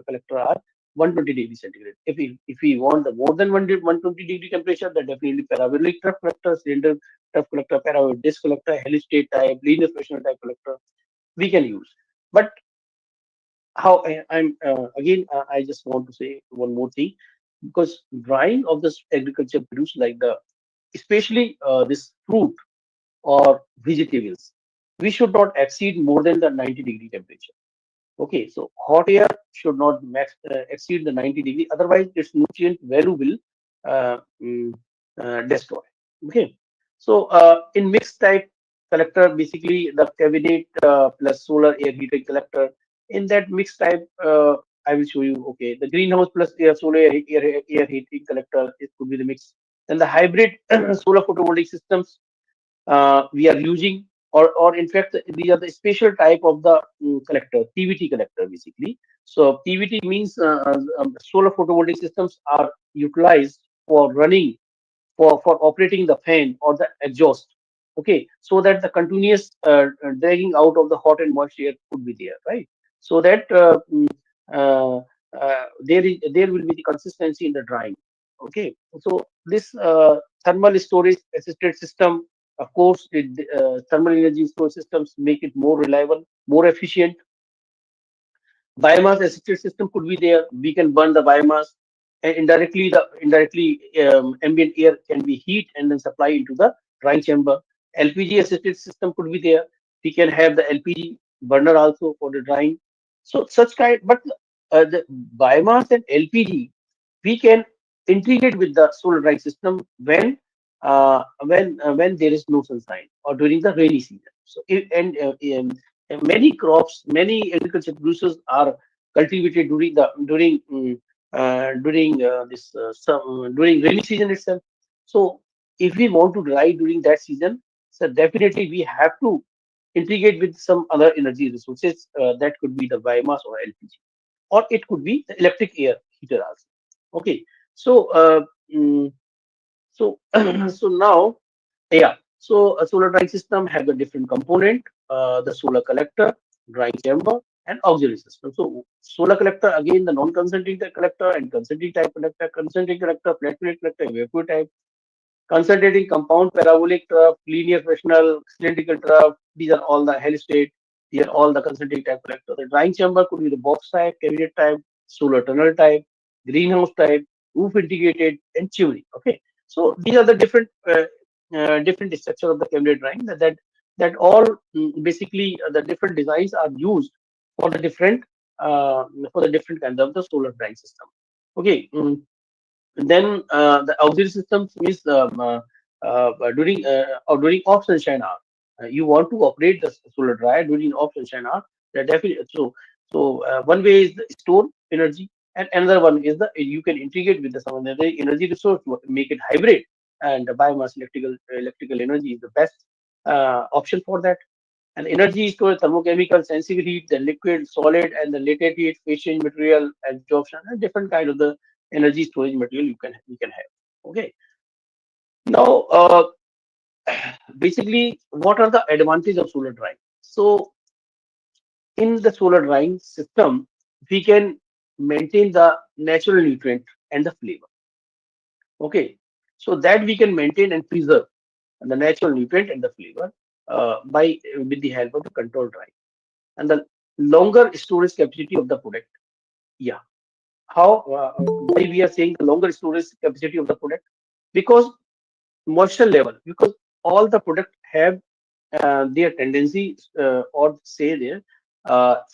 collector are 120 degrees centigrade. If we want the more than 120 degree temperature, then definitely parabolic trough collector, cylinder trough collector, parabolic disc collector, helix-state type, linear fractional type collector we can use. But how I'm again I just want to say one more thing, because drying of this agriculture produce like the especially this fruit or vegetables, we should not exceed more than the 90-degree temperature. Okay, so hot air should not exceed the 90 degree, otherwise its nutrient value will uh, mm, destroy. Okay, so in mixed type collector, basically the cabinet plus solar air heated collector. In that mixed type, I will show you. Okay, the greenhouse plus solar air heating collector, it could be the mix. Then the hybrid solar photovoltaic systems we are using, or in fact, these are the special type of the collector, PVT collector, basically. So PVT means solar photovoltaic systems are utilized for running, for operating the fan or the exhaust. Okay, so that the continuous dragging out of the hot and moist air could be there, right? So that uh, there will be the consistency in the drying. Okay, so this thermal storage assisted system, of course, thermal energy storage systems make it more reliable, more efficient. Biomass assisted system could be there. We can burn the biomass, and indirectly ambient air can be heat and then supply into the drying chamber. LPG assisted system could be there. We can have the LPG burner also for the drying. So such kind, but the biomass and LPG we can integrate with the solar drying system when there is no sunshine or during the rainy season. So and many crops, many agriculture producers are cultivated during rainy season itself. So if we want to dry during that season, so definitely we have to integrate with some other energy resources. That could be the biomass or LPG, or it could be the electric air heater also. Okay, so mm, so so now, yeah. So a solar drying system has a different component: the solar collector, drying chamber, and auxiliary system. So solar collector, again, the non-concentrating type collector and concentrating type collector, concentrating collector, flat plate collector, evacuate type, concentrating compound parabolic trough, linear fractional, cylindrical trough. These are all the Hell state. These are all the concentrating type collector. The drying chamber could be the box type, cabinet type, solar tunnel type, greenhouse type, roof integrated, and chimney. Okay, so these are the different structure of the cabinet drying. That all basically the different designs are used for the different kinds of the solar drying system. Okay, and then the auxiliary systems is during off sunshine hour. You want to operate the solar dryer during off sunshine hour. That definitely one way is the store energy, and another one is the you can integrate with the some other energy resource to make it hybrid. And the biomass electrical energy is the best option for that. And energy storage, thermochemical, sensible heat, the liquid, solid, and the latent heat, phase change material, absorption, and different kind of the energy storage material you can have. Okay. Now, basically, what are the advantages of solar drying? So, in the solar drying system, we can maintain the natural nutrient and the flavor. Okay, so that we can maintain and preserve the natural nutrient and the flavor by with the help of the control drying and the longer storage capacity of the product. Yeah, how why we are saying the longer storage capacity of the product? Because moisture level, because all the product have their tendency or say their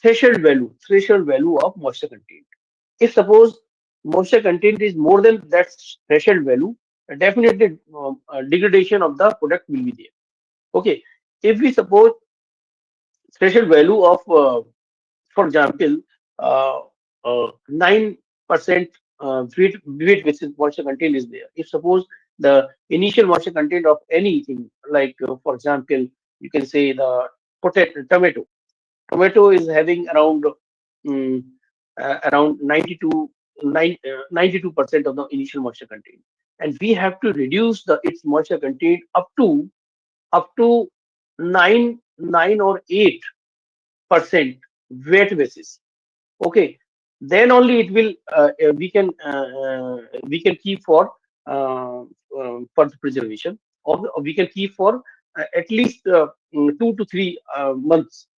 threshold value of moisture content. If suppose moisture content is more than that threshold value, definitely degradation of the product will be there. Okay, if we suppose threshold value of for example, 9% weight which is moisture content is there. If suppose the initial moisture content of anything, like for example, you can say the tomato. Tomato is having around mm, around 92% of the initial moisture content, and we have to reduce the its moisture content up to 9 or 8% weight basis. Okay, then only it will we can keep for the preservation, or we can keep for at least 2 to 3 months.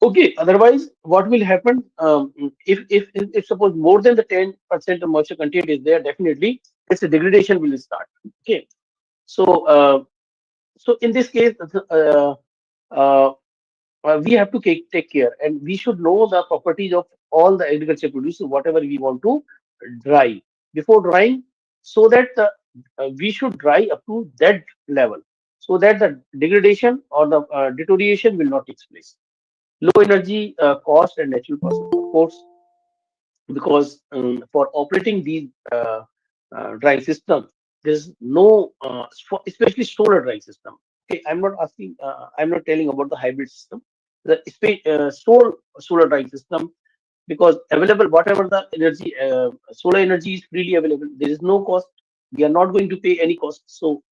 Okay, otherwise what will happen, if suppose more than the 10% of moisture content is there, definitely its degradation will start. Okay, so so in this case, uh, we have to take care, and we should know the properties of all the agriculture produce, whatever we want to dry before drying, so that we should dry up to that level, so that the degradation or the deterioration will not take place. Low energy cost and natural process, of course, because for operating these drying system, there's no especially solar drying system. Okay, I'm not telling about the hybrid system. The solar drying system, because available whatever the energy, solar energy is freely available. There is no cost. We are not going to pay any cost. So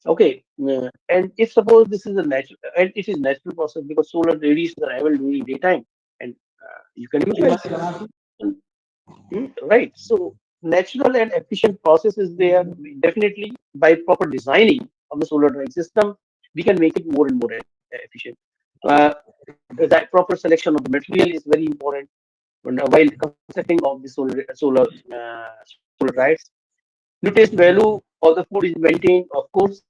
okay, and if suppose this is a natural, and it is natural process, because solar radiations are available during daytime, and you can utilize it. Right. So natural and efficient process is there. Definitely, by proper designing of the solar drying system, we can make it more and more efficient. Uh, that proper selection of the material is very important while constructing of the solar dryers. Nutrient value of the food is maintained, of course,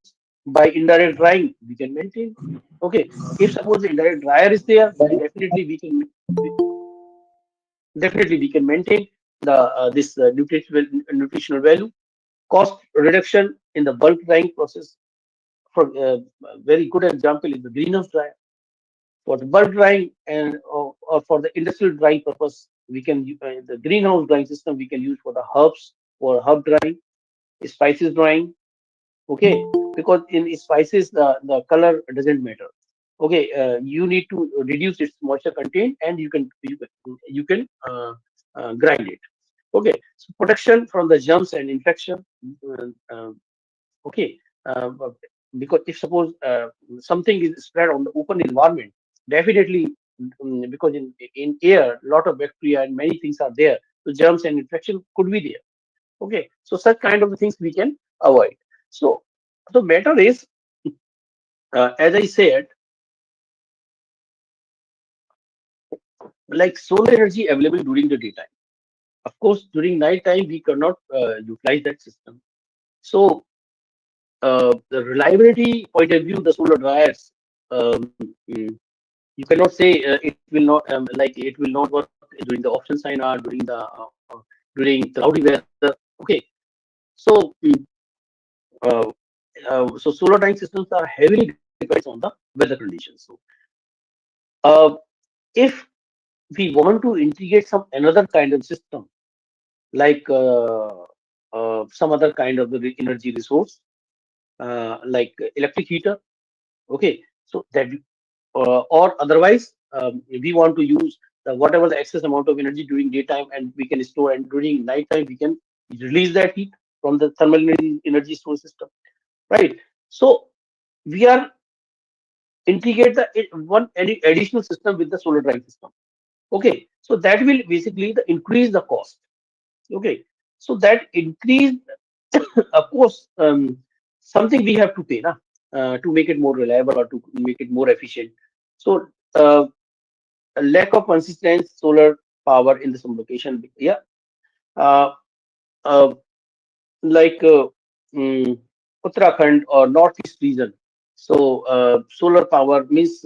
by indirect drying. We can maintain. Okay. If suppose the indirect dryer is there, then definitely we can maintain the this nutritional value. Cost reduction in the bulk drying process. For a very good example is the greenhouse dryer. For the bulk drying and or for the industrial drying purpose, we can the greenhouse drying system we can use for the herbs, for herb drying, spices drying. Okay, because in spices the color doesn't matter. Okay, you need to reduce its moisture content, and you can grind it. Okay, so protection from the germs and infection. Okay, because if suppose something is spread on the open environment, definitely, because in air lot of bacteria and many things are there, so germs and infection could be there. Okay, so such kind of things we can avoid. So the matter is, as I said, like solar energy available during the daytime. Of course, during night time we cannot utilize that system. So the reliability point of view, the solar dryers, you cannot say it will not like it will not work during the option sign or during cloudy weather. Okay, so so solar drying systems are heavily depends on the weather conditions. So if we want to integrate some another kind of system, like some other kind of the energy resource, like electric heater. Okay, so that or otherwise we want to use the whatever the excess amount of energy during daytime, and we can store, and during nighttime we can release that heat from the thermal energy store system. Right. So we are integrate the one any additional system with the solar drying system. Okay, so that will basically increase the cost. Okay, So that increase, of course, something we have to pay na, to make it more reliable or to make it more efficient. So a lack of consistent solar power in some location, yeah, uh, uh, like Uttarakhand or Northeast region. So solar power means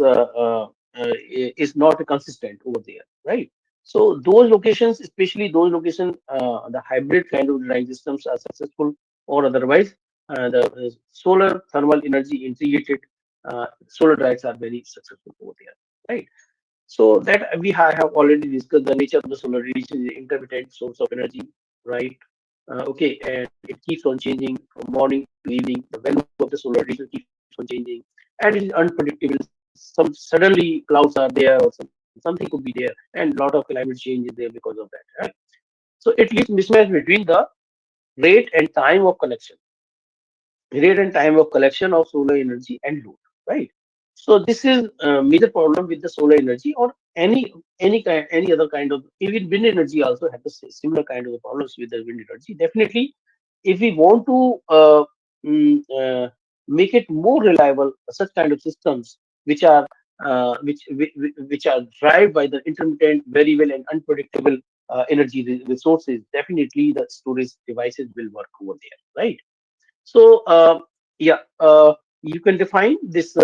is not consistent over there, right? So those locations, especially those locations, the hybrid kind of design systems are successful, or otherwise the solar thermal energy integrated solar drives are very successful over there, right? So that we have already discussed the nature of the solar radiation is an intermittent source of energy, right? Okay, and it keeps on changing from morning to evening. The value of the solar radiation keeps on changing, and it is unpredictable. Some suddenly clouds are there, or something could be there, and a lot of climate change is there because of that. Right? So it leaves mismatch between the rate and time of connection, rate and time of collection of solar energy and load, right? So this is a major problem with the solar energy, or any other kind of, even wind energy also have the similar kind of problems with the wind energy. Definitely, if we want to mm, uh, make it more reliable, such kind of systems which are which are driven by the intermittent, variable, and unpredictable energy resources, definitely the storage devices will work over there, right? So yeah, you can define this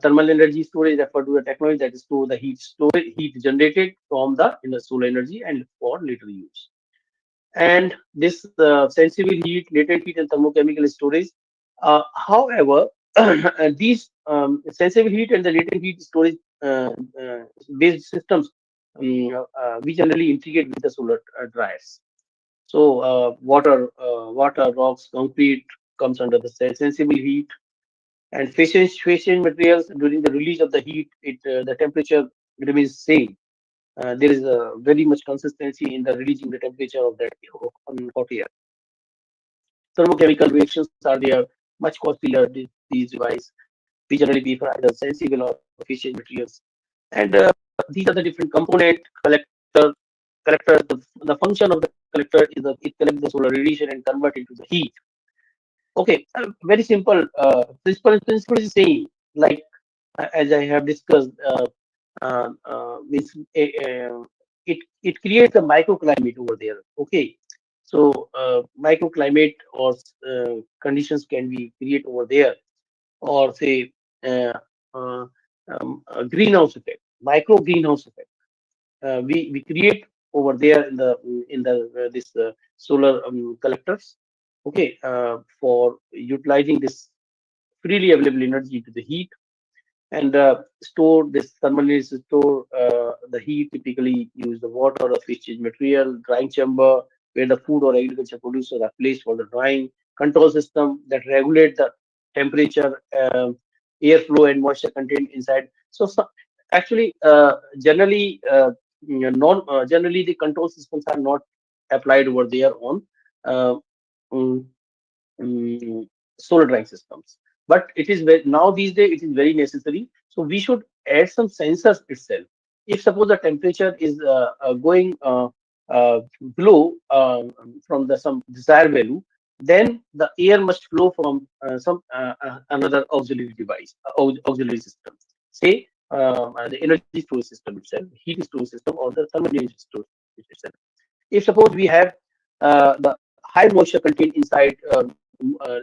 thermal energy storage refer to the technology that is store the heat generated from the solar energy and for later use. And this sensible heat, latent heat, and thermochemical storage. However, these sensible heat and the latent heat storage uh, based systems, we generally integrate with the solar dryers. So water, rocks, concrete comes under the sensible heat, and fashion materials during the release of the heat, the temperature remains same. There is a very much consistency in the releasing the temperature of that hot air. Thermochemical reactions are there, much costlier these devices. We generally prefer either sensible or fission materials. And these are the different component collector collectors. The function of the collector is that it collects the solar radiation and convert into the heat. Okay, very simple. Principle is same. Like as I have discussed, means it creates a microclimate over there. Okay, so microclimate or conditions can be created over there, or say uh, uh, a greenhouse effect, micro greenhouse effect. We create over there in the this solar collectors. Okay, for utilizing this freely available energy to the heat, and store this thermal units to store the heat. Typically use the water or fish change material, drying chamber where the food or agriculture producers are placed for the drying, control system that regulate the temperature, airflow, and moisture content inside. So actually, generally, non generally the control systems are not applied over there on uh, mm, mm, solar drying systems. But it is now these days it is very necessary. So we should add some sensors itself. If suppose the temperature is going below from the some desired value, then the air must flow from some another auxiliary device, auxiliary system. Say the energy storage system itself, heat storage system, or the thermal energy storage itself. If suppose we have the high moisture content inside,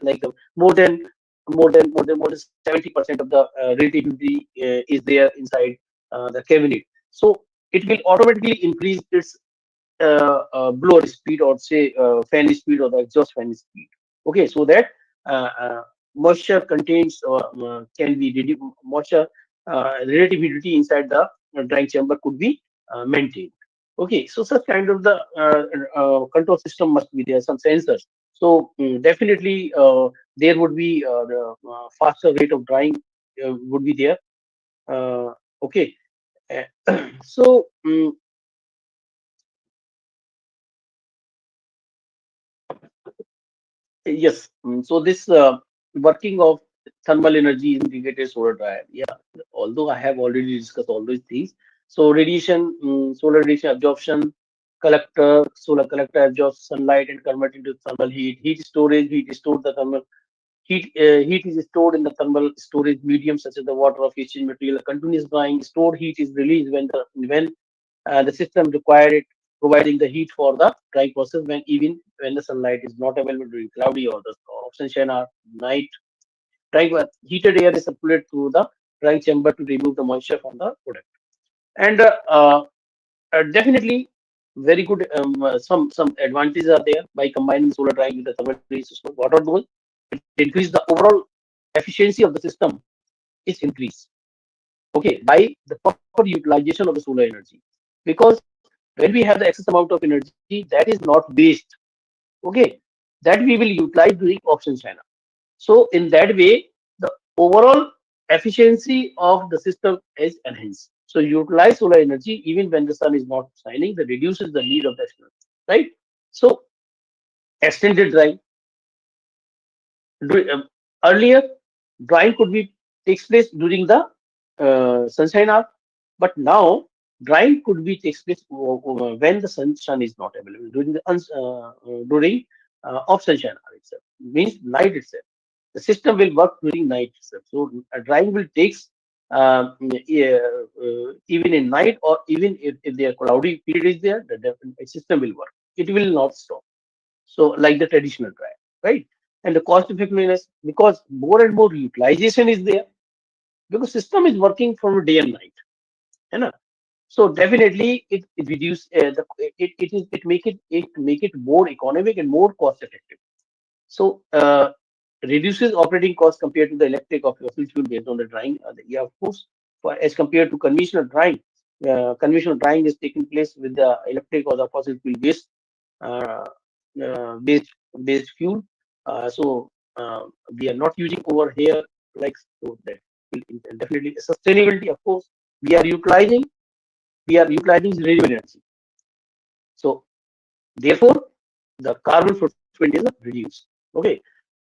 like the more than 70% of the relative humidity is there inside the cabinet. So it will automatically increase its blower speed, or say fan speed, or the exhaust fan speed. Okay, so that uh, uh, moisture contains, or can be moisture relative humidity inside the drying chamber could be maintained. Okay, so such kind of the control system must be there, some sensors. So definitely there would be the faster rate of drying would be there. Okay, so yes, so this working of thermal energy integrated solar dryer. Yeah, although I have already discussed all those things. So radiation, solar radiation absorption, solar collector absorbs sunlight and convert into thermal heat. Heat storage, heat is stored the thermal heat is stored in the thermal storage medium such as the water or exchange material. Continuous drying, stored heat is released when the system required it, providing the heat for the drying process when even when the sunlight is not available during cloudy or the off sunshine or night. Heated air is circulated through the drying chamber to remove the moisture from the product. And definitely very good. Some advantages are there by combining solar drying with the thermal drying system. What are those? It increase the overall efficiency of the system is increased. Okay, by the proper utilization of the solar energy, because when we have the excess amount of energy, that is not waste. Okay, that we will utilize during option China. So in that way, the overall efficiency of the system is enhanced. So utilize solar energy even when the sun is not shining, that reduces the need of the external, right? So extended drying. Earlier, drying could be takes place during the sunshine hour, but now drying could be takes place when the sun is not available during the during off sunshine hour itself. Means night itself. The system will work during night itself. So drying will takes even in night or even if their cloudy period is there, the system will work. It will not stop. So like the traditional dryer, right? And the cost effectiveness, because more and more utilization is there, because system is working from day and night, you know. So definitely it reduce it make it more economic and more cost effective. So reduces operating cost compared to the electric or fossil fuel based on the drying. Yeah, of course, as compared to conventional drying, conventional drying is taking place with the electric or the fossil fuel uh, based fuel. So we are not using over here like so that definitely sustainability. Of course, we are utilizing renewable energy. So therefore, the carbon footprint is reduced. Okay.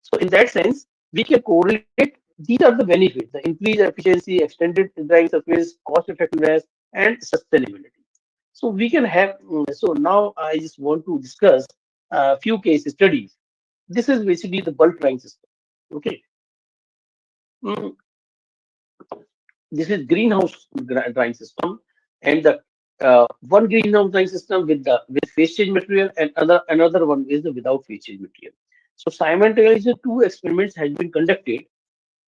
So in that sense, we can correlate. These are the benefits: the increased efficiency, extended drying surface, cost effectiveness, and sustainability. So we can have. So now I just want to discuss a few case studies. This is basically the bulk drying system. Okay. Mm, this is greenhouse drying system, and the one greenhouse drying system with phase change material, and another one is the without phase change material. So simultaneously, two experiments has been conducted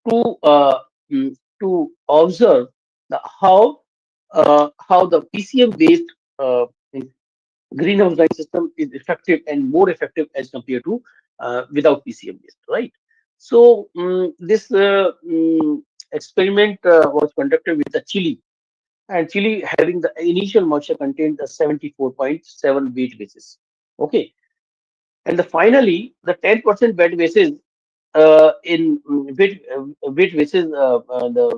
to to observe how the PCM based greenhouse gas system is effective and more effective as compared to without PCM based, right? So this experiment was conducted with the chili, and chili having the initial moisture contained the 74.7 weight basis. Okay, and finally the 10% wet basis in wet basis the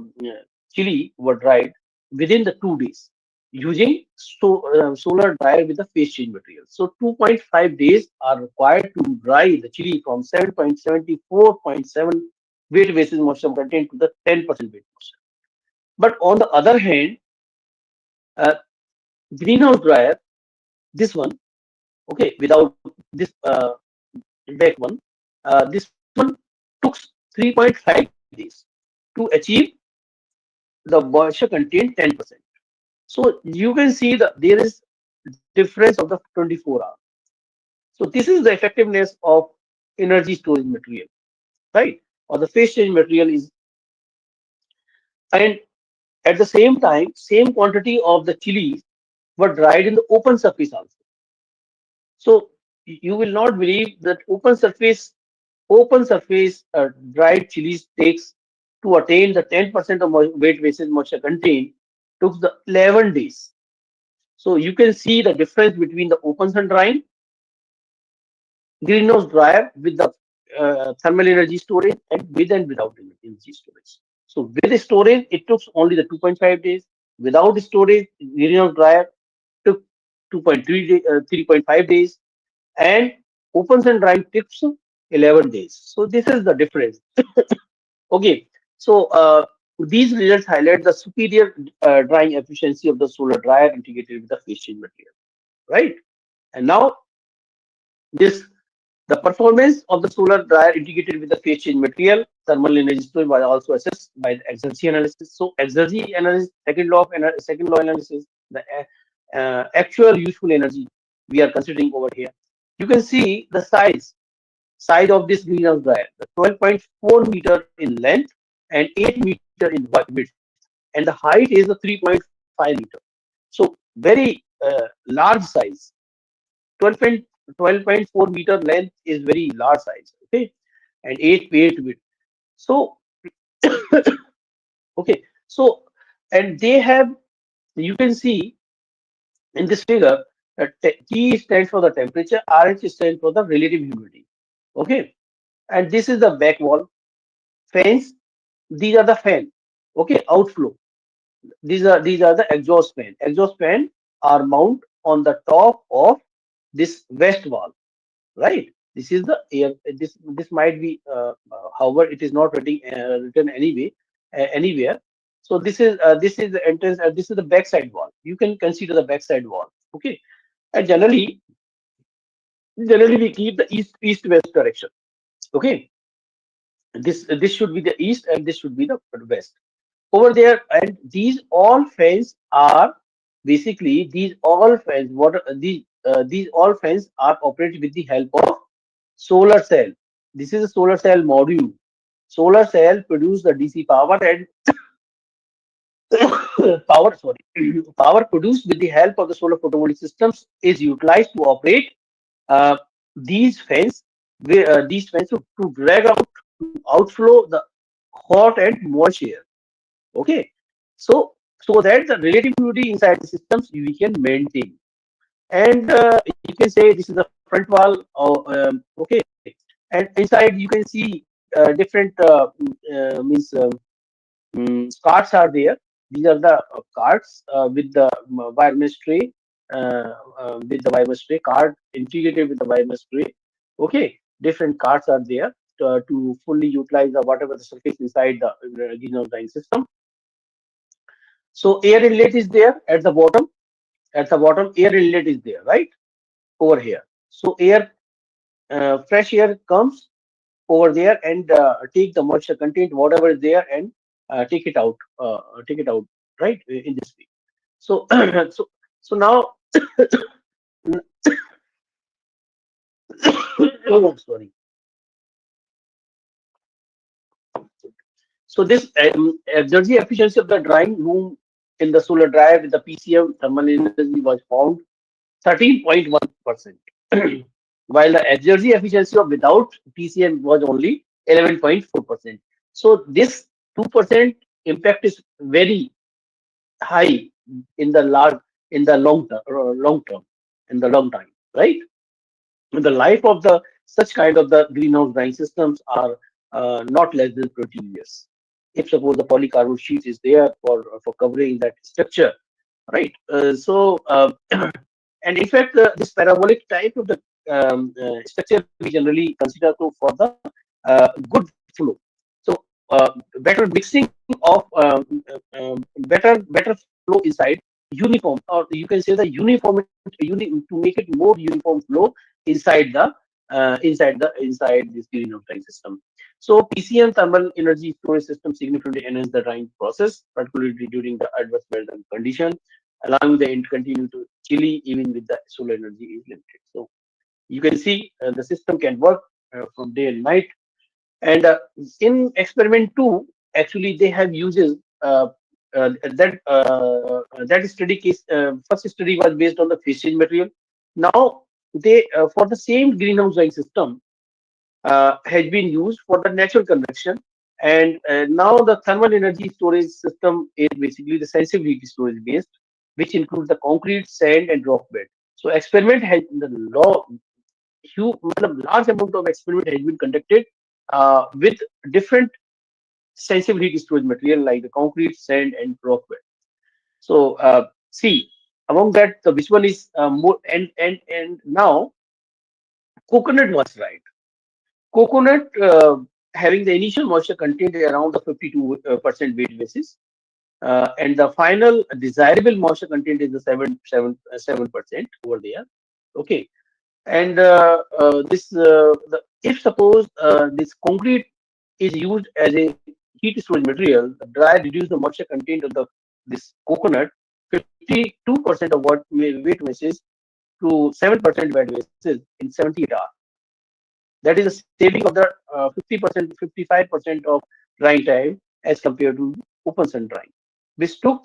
chili were dried within the 2 days using solar dryer with the phase change material. So 2.5 days are required to dry the chili from 7.74.7 weight basis moisture content to the 10% weight moisture. But on the other hand, uh, greenhouse dryer, this one, okay, without this back one, this one took 3.5 days to achieve the moisture content 10%. So you can see that there is difference of the 24 hours. So this is the effectiveness of energy storage material, right? Or the phase change material is, and at the same time, same quantity of the chilies were dried in the open surface also. So you will not believe that open surface dried chilies takes to attain the 10% of weight basis moisture contained took the 11 days. So you can see the difference between the open sun drying, greenhouse dryer with the thermal energy storage, and with and without energy storage. So with storage, it took only the 2.5 days. Without storage, greenhouse dryer took 3.5 days, and open sun drying takes 11 days. So this is the difference. Okay, so these results highlight the superior drying efficiency of the solar dryer integrated with the phase change material, right? And now this the performance of the solar dryer integrated with the phase change material, thermal energy storage was also assessed by the exergy analysis. So exergy analysis, second law analysis, the actual useful energy we are considering over here. You can see the size of this greenhouse dryer, the 12.4 meter in length and 8 meter in width, and the height is the 3.5 meter. So very large size. 12.4 meter length is very large size. Okay, and 8 width. So okay, so and they have, you can see in this figure that T stands for the temperature, RH stands for the relative humidity. Okay, and this is the back wall fans. These are the fan. Okay, outflow. These are the exhaust fan. Exhaust fan are mount on the top of this west wall, right? This is the air. This might be, however, it is not written anywhere. So this is the entrance. This is the backside wall. You can consider the backside wall. Okay, and generally we keep the east west direction. Okay, this should be the east and this should be the west over there. And these all fans are basically these all fans. What these all fans are operated with the help of solar cell. This is a solar cell module. Solar cell produce the DC power and power, sorry, power produced with the help of the solar photovoltaic systems is utilized to operate uh, these fans. These fans to drag out, to outflow the hot and moist air. Okay, so that the relative humidity inside the systems we can maintain. And you can say this is the front wall. Okay, and inside you can see different means cards are there. These are the cards with the wire mesh tray, with the wire mesh tray card integrated with the wire mesh tray. Okay, different cards are there to fully utilize whatever the surface inside the greenhouse line system. So air inlet is there at the bottom. At the bottom, air inlet is there, right over here. So fresh air comes over there and take the moisture content, whatever is there, and take it out, right, in this way. So so now, oh, sorry. So this energy efficiency of the drying room in the solar dryer with the PCM thermal energy was found 13.1%, while the energy efficiency of without PCM was only 11.4%. So this 2% impact is very high in the large in the long term, in the long time, right? The life of the such kind of the greenhouse drying systems are not less than 20 years. If suppose the polycarbonate sheet is there for covering that structure, right? And in fact, this parabolic type of the structure we generally consider to for the good flow. So better mixing of better flow inside uniform, or you can say the uniform to make it more uniform flow inside inside this greenhouse drying system. So PCM thermal energy storage system significantly enhance the drying process, particularly during the adverse weather condition, allowing the end continue to chilly even with the solar energy is limited. So you can see the system can work from day and night. And in experiment two, actually they have uses that study case. First study was based on the fishing material. Now they for the same greenhouse drying system has been used for the natural convection. And now the thermal energy storage system is basically the sensitive heat storage based, which includes the concrete, sand, and rock bed. So experiment has the large amount of experiment has been conducted with different sensitive heat storage material like the concrete, sand, and rock bed. So see among that, which one is more, and now coconut was right. Coconut having the initial moisture content around the 52% weight basis, and the final desirable moisture content is the 7% over there. Okay, and if suppose this concrete is used as a heat storage material, the dry reduce the moisture content of the this coconut 52% of what weight masses to 7% wet masses in 78 hours. That is a saving of the 50%, 55% of drying time as compared to open sun drying, which took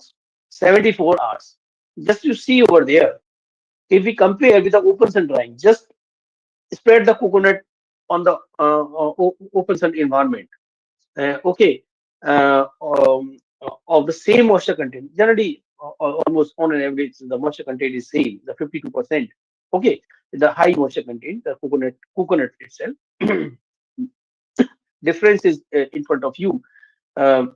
74 hours. Just you see over there, if we compare with the open sun drying, just spread the coconut on the open sun environment. Okay, of the same moisture content. Generally, almost on an average, the moisture content is same, the 52%. Okay, the high moisture content, the coconut itself. Difference is in front of you. Um,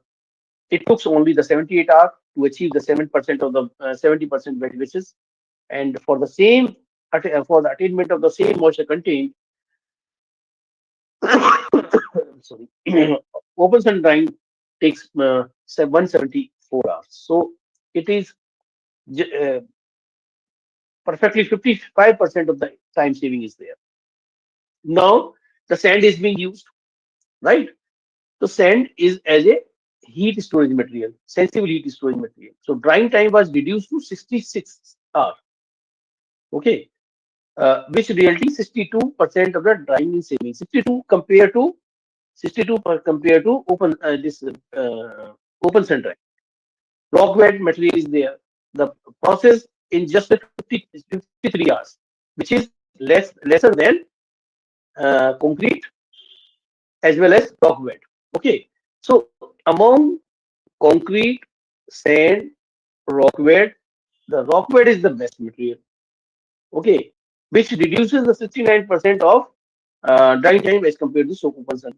it took only the 78 hours to achieve the 7% of the 70% wet wishes, and for the same for the attainment of the same moisture content, sorry, open sun drying takes 174 hours. So it is perfectly 55% of the time saving is there. Now the sand is being used, right? So sand is as a heat storage material, sensible heat storage material. So drying time was reduced to 66 hours. Okay, which reality 62% of the drying is saving. 62 compared to open this open sun drying. Rock wet material is there. The process in just 53 hours, which is lesser than concrete as well as rock wet. Okay, so among concrete, sand, rock wet, the rock wet is the best material. Okay, which reduces the 69% of drying time as compared to soap open sun.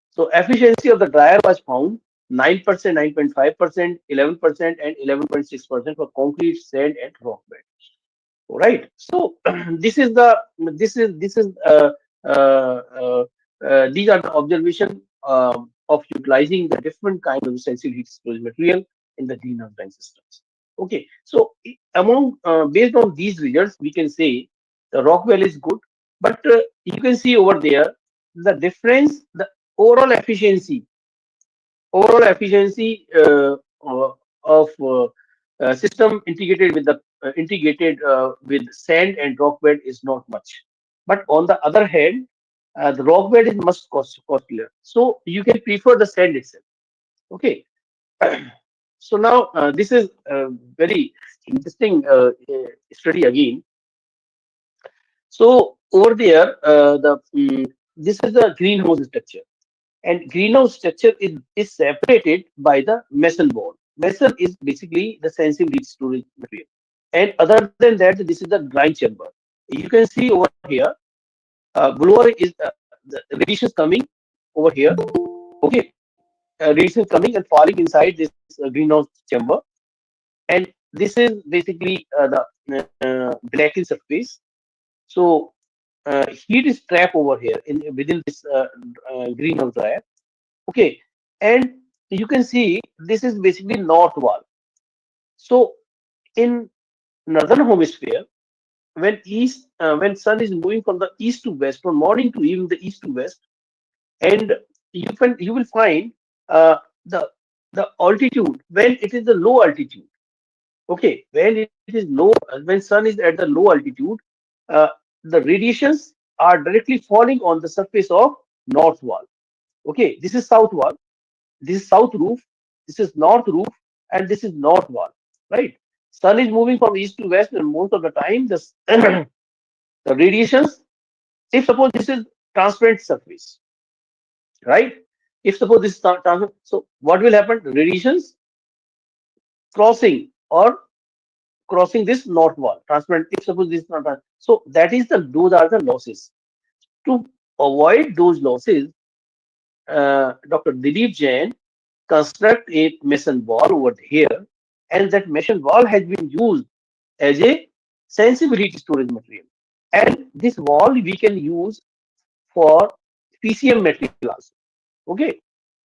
So efficiency of the dryer was found 9%, 9.5%, 11%, and 11.6% for concrete, sand, and rock bed. Right. So uh, uh, these are the observation of utilizing the different kind of sensitive heat storage material in the greenhouse gas systems. Okay. So among based on these results, we can say the Rockwell is good, but you can see over there the difference, the overall efficiency of system integrated with sand and rock bed is not much. But on the other hand, the rock bed is much costlier. So you can prefer the sand itself. Okay. So now this is a very interesting study again. So over there, this is the greenhouse structure. And greenhouse structure is separated by the meson wall. Meson is basically the sensitive heat storage material. And other than that, this is the drying chamber. You can see over here, blower is the radiation coming over here. Okay, radiation coming and falling inside this greenhouse chamber. And this is basically the blackened surface. So heat is trapped over here within this greenhouse dryer. Okay, and you can see this is basically north wall. So in northern hemisphere, when sun is moving from the east to west, from morning to evening, the east to west, and you will find uh, the the altitude when it is the low altitude. Okay, when it is low, when sun is at the low altitude, uh, the radiations are directly falling on the surface of north wall. Okay, this is south wall. This is south roof, this is north roof, and this is north wall, right? Sun is moving from east to west, and most of the time, the radiations, if suppose this is transparent surface, right? If suppose this is transparent, so what will happen? Radiations crossing or crossing this north wall, transparent. If suppose this is not transparent, so that is those are the losses. To avoid those losses, Dr. Dilip Jain construct a mason wall over here, and that mason wall has been used as a sensible heat storage material. And this wall we can use for PCM material also. Okay,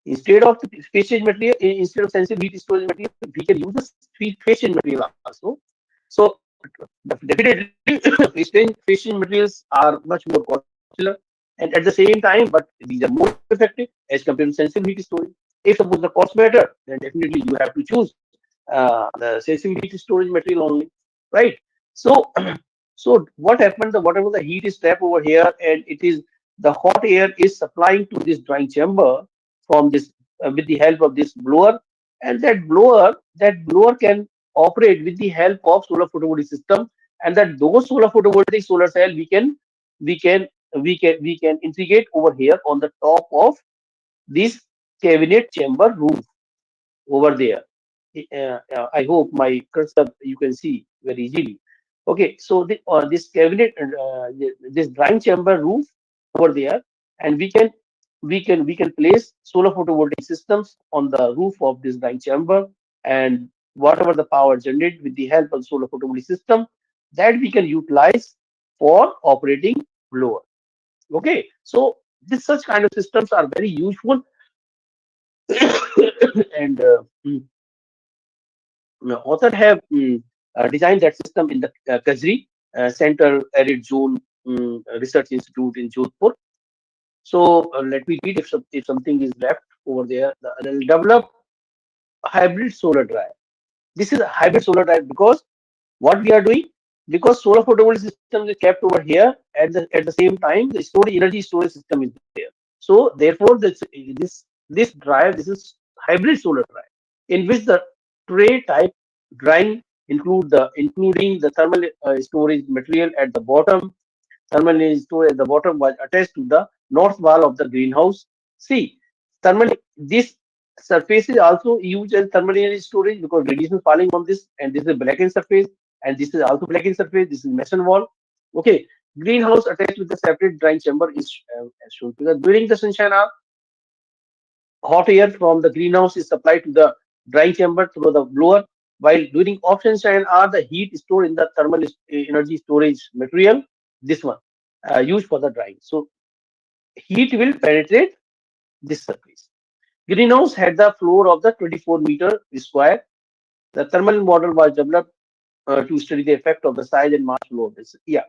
instead of the phase change material, instead of sensible heat storage material, we can use the phase change material also. So the definitely, fishing materials are much more costlier and at the same time, but these are more effective as compared to sensible heat storage. If suppose the cost matter, then definitely you have to choose the sensible heat storage material only, right? So, so what happened? The whatever the heat is trapped over here, and it is the hot air is supplying to this drying chamber from this with the help of this blower, and that blower can operate with the help of solar photovoltaic system, and that those solar photovoltaic solar cell we can we can integrate over here on the top of this cabinet chamber roof over there. I hope my cursor you can see very easily. Okay, so this cabinet, this drying chamber roof over there, and we can place solar photovoltaic systems on the roof of this drying chamber, and whatever the power generated with the help of solar photovoltaic system, that we can utilize for operating blower. Okay, so this such kind of systems are very useful, and author have designed that system in the Kajri Center Arid Zone Research Institute in Jodhpur. So let me read if something is left over there. They'll develop hybrid solar dryer. This is a hybrid solar dryer because what we are doing, because solar photovoltaic system is kept over here, at the same time the storage energy storage system is there. So therefore this dryer, this is hybrid solar dryer, in which the tray type drying including the thermal storage material at the bottom. Thermal energy storage at the bottom was attached to the north wall of the greenhouse. See, thermal this surface is also used as thermal energy storage because radiation is falling on this, and this is a blackened surface, and this is also blackened surface. This is mesh wall. Okay, greenhouse attached with the separate drying chamber is as shown. Because during the sunshine hour, hot air from the greenhouse is supplied to the drying chamber through the blower, while during off sunshine hour, the heat is stored in the thermal energy storage material. This one used for the drying. So heat will penetrate this surface. Greenhouse had the floor of the 24-meter square. The thermal model was developed to study the effect of the size and mass flow of this. Yeah.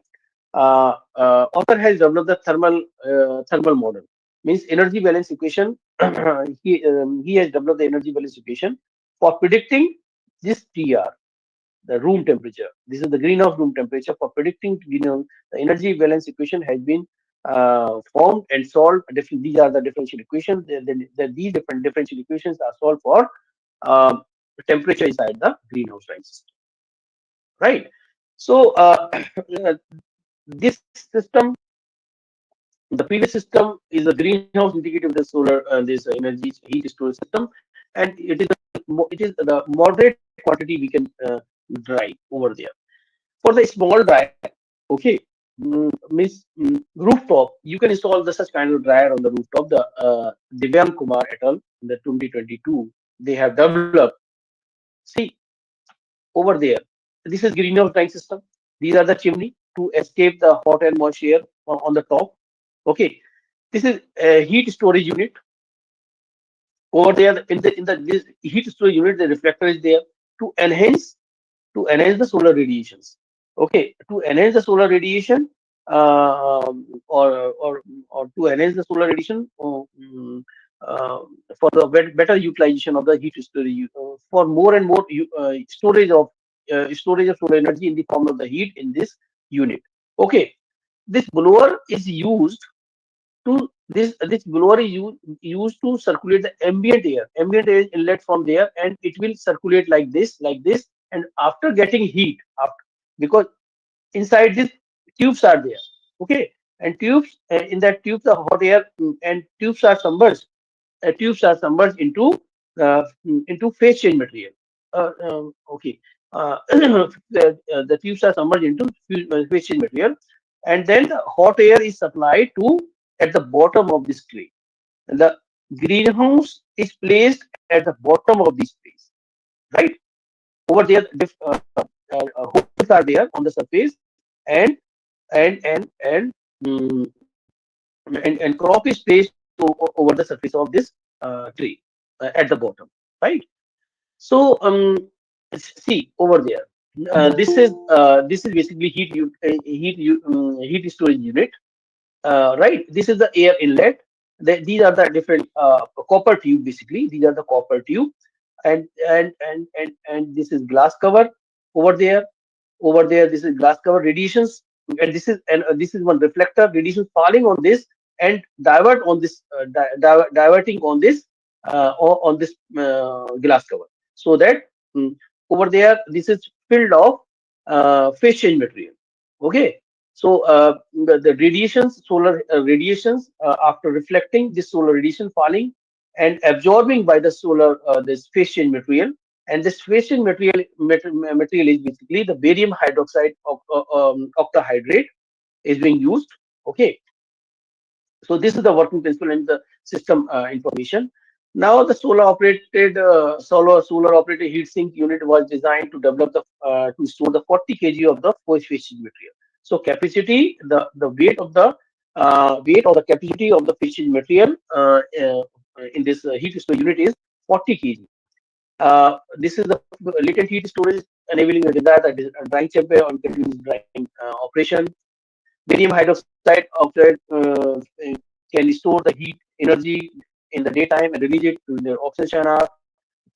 Author has developed the thermal model, means energy balance equation. He has developed the energy balance equation for predicting this TR, the room temperature. This is the greenhouse room temperature. For predicting the energy balance equation has been formed and solved. These are the differential equations. These different differential equations are solved for um, temperature inside the greenhouse line system. Right. So this system, the previous system is a greenhouse integrated with the solar this energy heat storage system, and it is the moderate quantity we can dry over there. For the small dryer, okay, means rooftop, you can install the such kind of dryer on the rooftop. The Divyam Kumar et al. In the 2022, they have developed. See over there, this is greenhouse drying system. These are the chimney to escape the hot and moist air on the top. Okay, this is a heat storage unit over there. In the this heat storage unit, the reflector is there to enhance the solar radiations. Okay, to enhance the solar radiation, or to enhance the solar radiation, uh, for the better utilization of the heat storage, for more and more storage of solar energy in the form of the heat in this unit. Okay, this blower is used to this blower is used to circulate the ambient air. Ambient air is inlet from there, and it will circulate like this, and after getting heat, after, because inside this tubes are there. Okay, and tubes, in that tube the hot air, and tubes are submerged into phase change material. Okay, the tubes are submerged into phase change material, and then the hot air is supplied to at the bottom of this tray. And the greenhouse is placed at the bottom of this place, right? Over there, holes are there on the surface, and and mm, and crop is placed over the surface of this tree at the bottom, right? So see over there. this is basically heat storage unit, right? This is the air inlet. These are the different copper tube. Basically, these are the copper tube, and this is glass cover over there. Over there, this is glass cover radiations, and this is one reflector radiation falling on this and diverting on this on this glass cover, so that over there this is filled of phase change material. Okay, so the radiations, solar radiations, after reflecting this solar radiation falling and absorbing by the solar this phase change material, and this phase change material is basically the barium hydroxide octahydrate is being used. Okay, so this is the working principle and the system information. Now the solar operated heat sink unit was designed to develop the to store the 40 kg of the force fishing material. So capacity, the weight or the capacity of the fishing material in this heat store unit is 40 kg. This is the latent heat storage enabling the desired drying chamber on continuous drying operation. Barium hydroxide oxide can store the heat energy in the daytime and release it during the oxidation hour.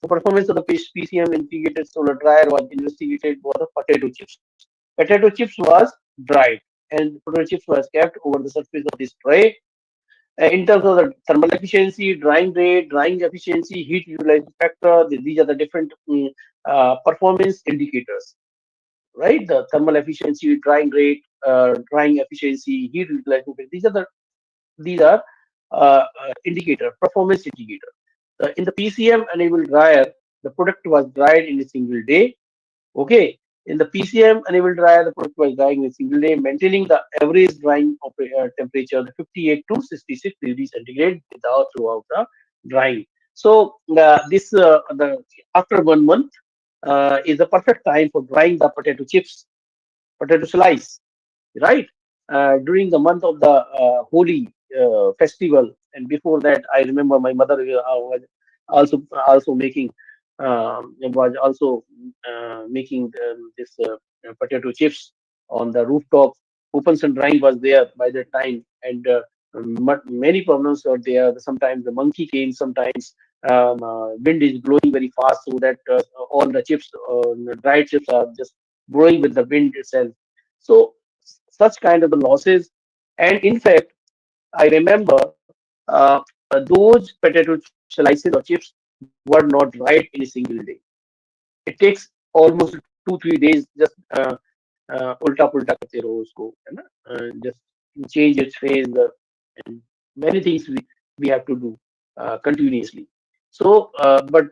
The performance of the PCM integrated solar dryer was investigated for the potato chips. Potato chips was dried and potato chips was kept over the surface of this tray. In terms of the thermal efficiency, drying rate, drying efficiency, heat utilization factor, these are the different performance indicators, right? The thermal efficiency, drying rate, drying efficiency, heat utilization rate. These are indicator, performance indicator. In the PCM enabled dryer, the product was dried in a single day. Okay. In the PCM enabled dryer, the product was drying in a single day, maintaining the average drying temperature of 58 to 66 degrees centigrade without throughout the drying. So this the after 1 month is the perfect time for drying the potato chips, potato slice, right? During the month of the Holi festival, and before that, I remember my mother was also making was also making this potato chips on the rooftop. Open sun drying was there by that time, and many problems were there. Sometimes the monkey came. Sometimes wind is blowing very fast, so that all the chips, the dried chips, are just blowing with the wind itself. So such kind of the losses. And in fact, I remember those potato slices or chips were not dried in a single day. It takes almost 2-3 days just ulta pulta करते रहो उसको, है ना? Just change its phase, and many things we have to do continuously. So, but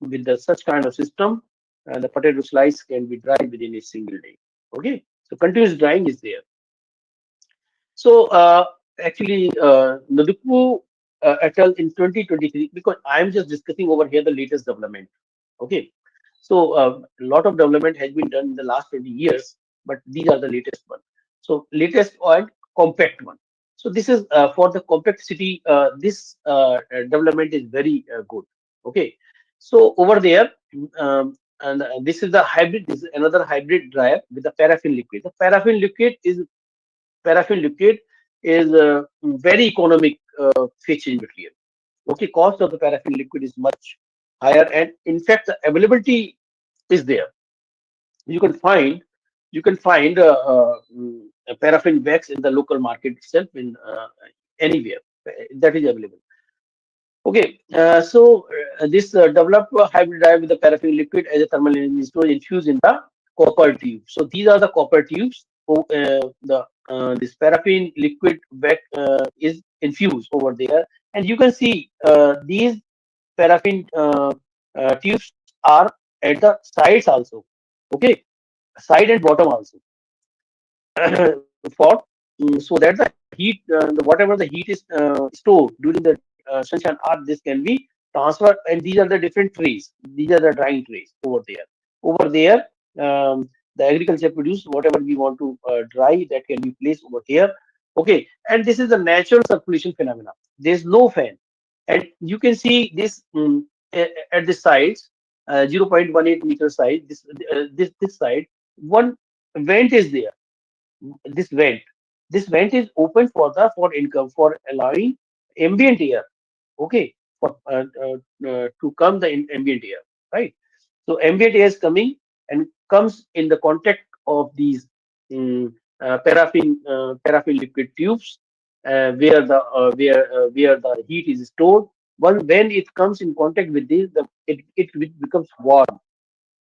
with such kind of system, the potato slice can be dried within a single day. Okay, so continuous drying is there. So actually, Nadukwu et al. In 2023, because I'm just discussing over here the latest development. Okay, so a lot of development has been done in the last 20 years, but these are the latest one. So latest and compact one. So this is for the compact city. This development is very good. Okay, so over there, and this is the hybrid. This is another hybrid dryer with the paraffin liquid. The paraffin liquid is very economic fetching material. Okay, cost of the paraffin liquid is much higher, and in fact, the availability is there. You can find a paraffin wax in the local market itself in anywhere that is available. Okay, so this developed a hybrid dye with the paraffin liquid as a thermal energy storage infused in the copper tube. So these are the copper tubes. So, the this paraffin liquid is infused over there, and you can see these paraffin tubes are at the sides also. Okay, side and bottom also for so that the heat, whatever the heat is stored during the sunshine hour, this can be transferred. And these are the different trays. These are the drying trays over there. Over there, the agriculture produce whatever we want to dry, that can be placed over here. Okay, and this is the natural circulation phenomena. There's no fan, and you can see this at the sides. 0.18 meter size, this side, one vent is there. This vent, this vent is open for the for income, for allowing ambient air, okay, for to come the ambient air, right? So ambient air is coming and comes in the contact of these paraffin liquid tubes, where the heat is stored. When it comes in contact with this, it becomes warm,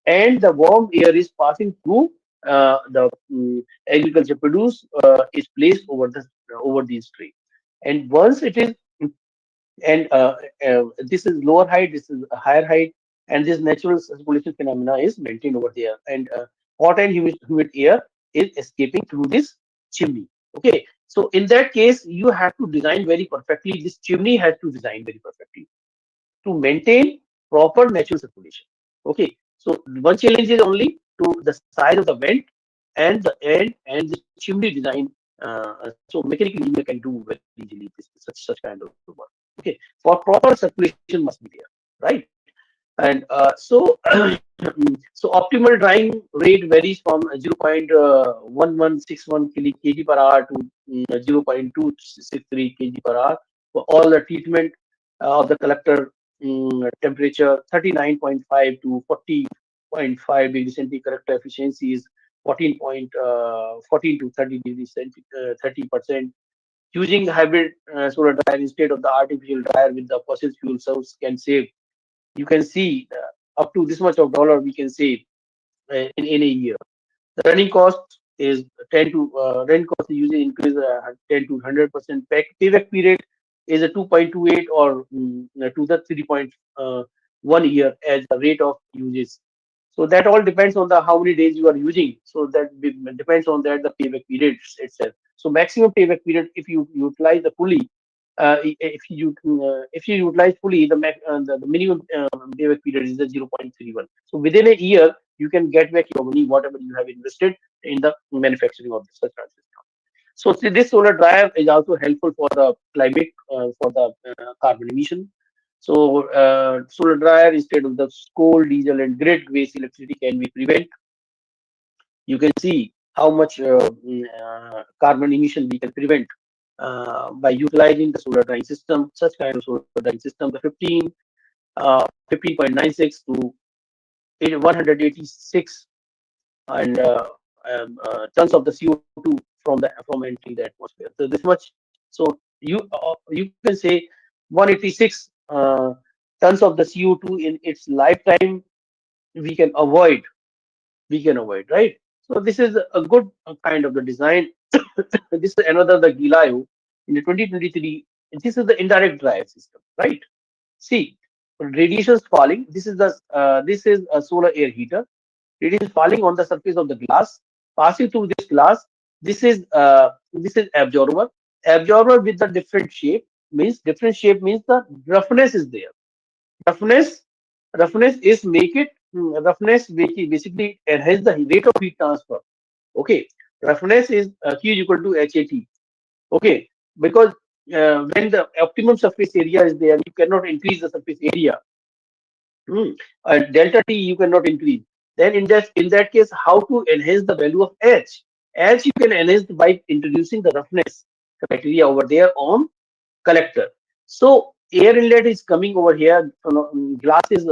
and the warm air is passing through the agriculture produce, is placed over these trees. And once it is, and this is lower height, this is a higher height, and this natural circulation phenomena is maintained over there, and hot and humid air is escaping through this chimney. Okay, so in that case, you have to design very perfectly. This chimney has to design very perfectly to maintain proper natural circulation. Okay, so one challenge is only to the size of the vent and the chimney design. So mechanical engineer can do very easily such kind of work. Okay, for proper circulation must be there, right? And so optimal drying rate varies from 0.1161 kg per hour to 0.263 kg per hour for all the treatment of the collector. Temperature 39.5 to 40.5 degrees centigrade. Collector efficiency is 14 to 30 degrees centigrade, 30%. Using hybrid solar dryer instead of the artificial dryer with the fossil fuel source can save. You can see up to this much of dollar we can save in a year. The running cost is 10 to rent cost usually increase 10 to 100%. Payback period is a 2.28 or to the 3.1 year as the rate of usage. So that all depends on the how many days you are using. So that depends on that the payback period itself. So maximum payback period if you utilize the fully, if you utilize fully the minimum payback period is the 0.31. So within a year you can get back your money whatever you have invested in the manufacturing of such transistor. So see, this solar dryer is also helpful for the climate, for the carbon emission. So solar dryer instead of the coal, diesel, and grid waste electricity can be prevent. You can see how much carbon emission we can prevent by utilizing the solar drying system. Such kind of solar drying system, the 15.96 to 186 and tons of the CO2 from entering the atmosphere. So this much. So you can say 186 tons of the CO2 in its lifetime we can avoid. Right. So this is a good kind of the design. This is another the GILAIO in the 2023. This is the indirect dryer system, right? See, radiation is falling. This is a solar air heater. It is falling on the surface of the glass, passing through this glass. This is absorber. Absorber with the different shape means the roughness is there. Roughness roughness is make it basically enhance the rate of heat transfer. Okay, roughness is Q is equal to HAT. Okay, because when the optimum surface area is there, you cannot increase the surface area. Delta T you cannot increase. Then in that case, how to enhance the value of H? H you can enhance by introducing the roughness criteria over there on collector. So air inlet is coming over here. Glass is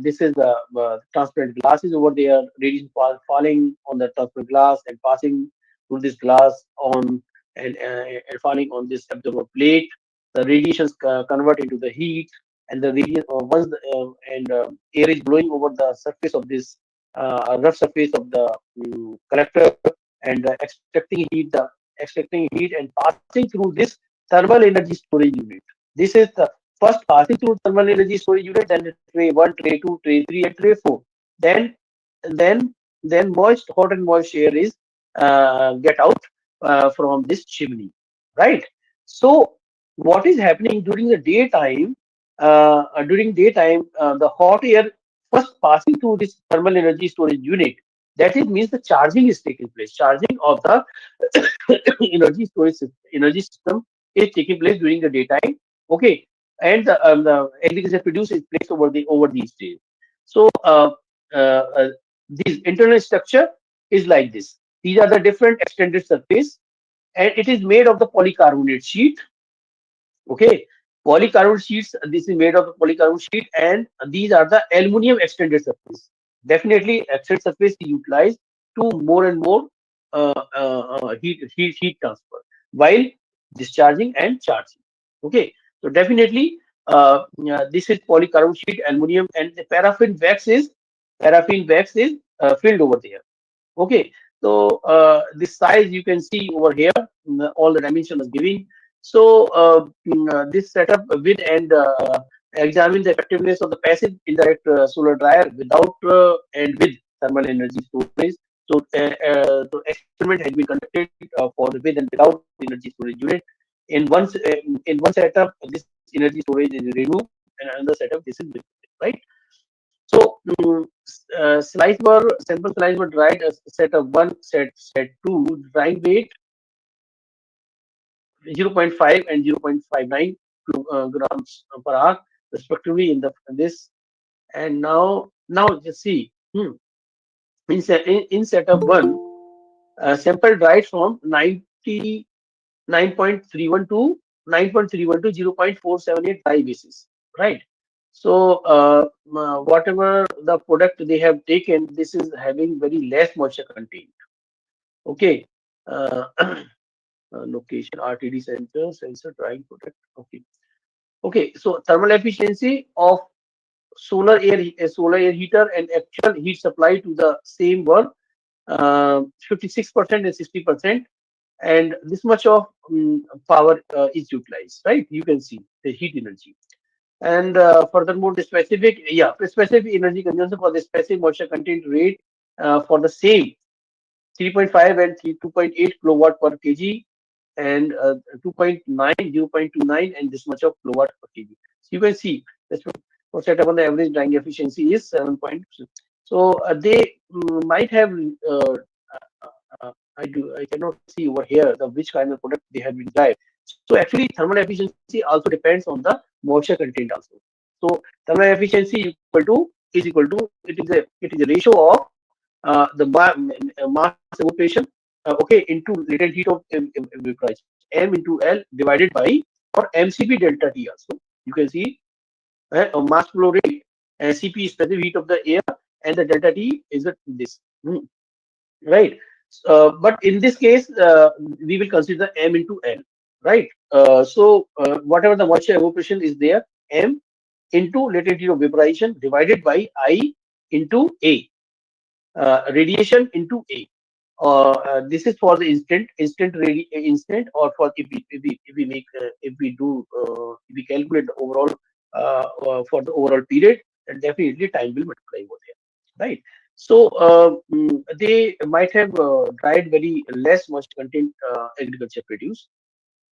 this is the transparent glass is over there. Radiation falling on the transparent glass and passing through this glass on and falling on this absorber plate. The radiations convert into the heat, and the radiation once the, and air is blowing over the surface of this rough surface of the collector and extracting heat and passing through this thermal energy storage unit. This is the first passing through thermal energy storage unit, then tray 1, tray 2, tray 3, and tray 4. Then then hot and moist air is get out from this chimney, right? So what is happening during the daytime? The hot air first passing through this thermal energy storage unit. That is means the charging is taking place. Charging of the energy system is taking place during the daytime. Okay, and the agriculture produce is placed over these days. So uh, uh, this internal structure is like this. These are the different extended surface, and it is made of the polycarbonate sheet. Okay, polycarbonate sheets. This is made of the polycarbonate sheet, and these are the aluminum extended surface. Definitely, extended surface is utilized to more and more heat transfer while discharging and charging. Okay, so definitely, yeah, this is polycarbonate sheet, aluminum, and the paraffin wax is filled over there. Okay, so this size you can see over here, all the dimension is giving. So this setup with and examine the effectiveness of the passive indirect solar dryer without and with thermal energy storage. So experiment has been conducted for the with and without energy storage unit. In one setup, this energy storage is removed, and another setup this is with, right. So slice were sample slice were dried as set of one, set two, drying weight 0.5 and 0.59 grams per hour respectively in this. And now just see, in setup one, sample dried from 99.31 to 9.31 to 0.478 dry basis, right? So whatever the product they have taken, this is having very less moisture content. Okay. Location RTD sensor drying product. Okay. Okay. So thermal efficiency of solar air heater and actual heat supply to the same were 56% and 60%, and this much of power is utilized, right? You can see the heat energy. And furthermore, the specific energy consumption for the specific moisture content rate for the same 3.5 and 2.8 kilowatt per kg, and 2.9, 0.29, and this much of kilowatt per kg. So you can see this for setup on the average drying efficiency is 7. So they might have I cannot see over here the which kind of product they have been derived. So actually thermal efficiency also depends on the moisture content also. So thermal efficiency is equal to it is a ratio of mass evaporation, okay, into latent heat of vaporization, m into L divided by, or mcp delta T also. You can see mass flow rate, Cp is specific heat of the air, and the delta T is this. Right. But in this case, we will consider m into L, right? So whatever the moisture evaporation is there, m into latent heat of vaporization divided by I into A, radiation into A. This is for the instant, or for if we make if we calculate the overall for the overall period, then definitely time will multiply over there, right? So they might have dried very less moisture content agriculture produce,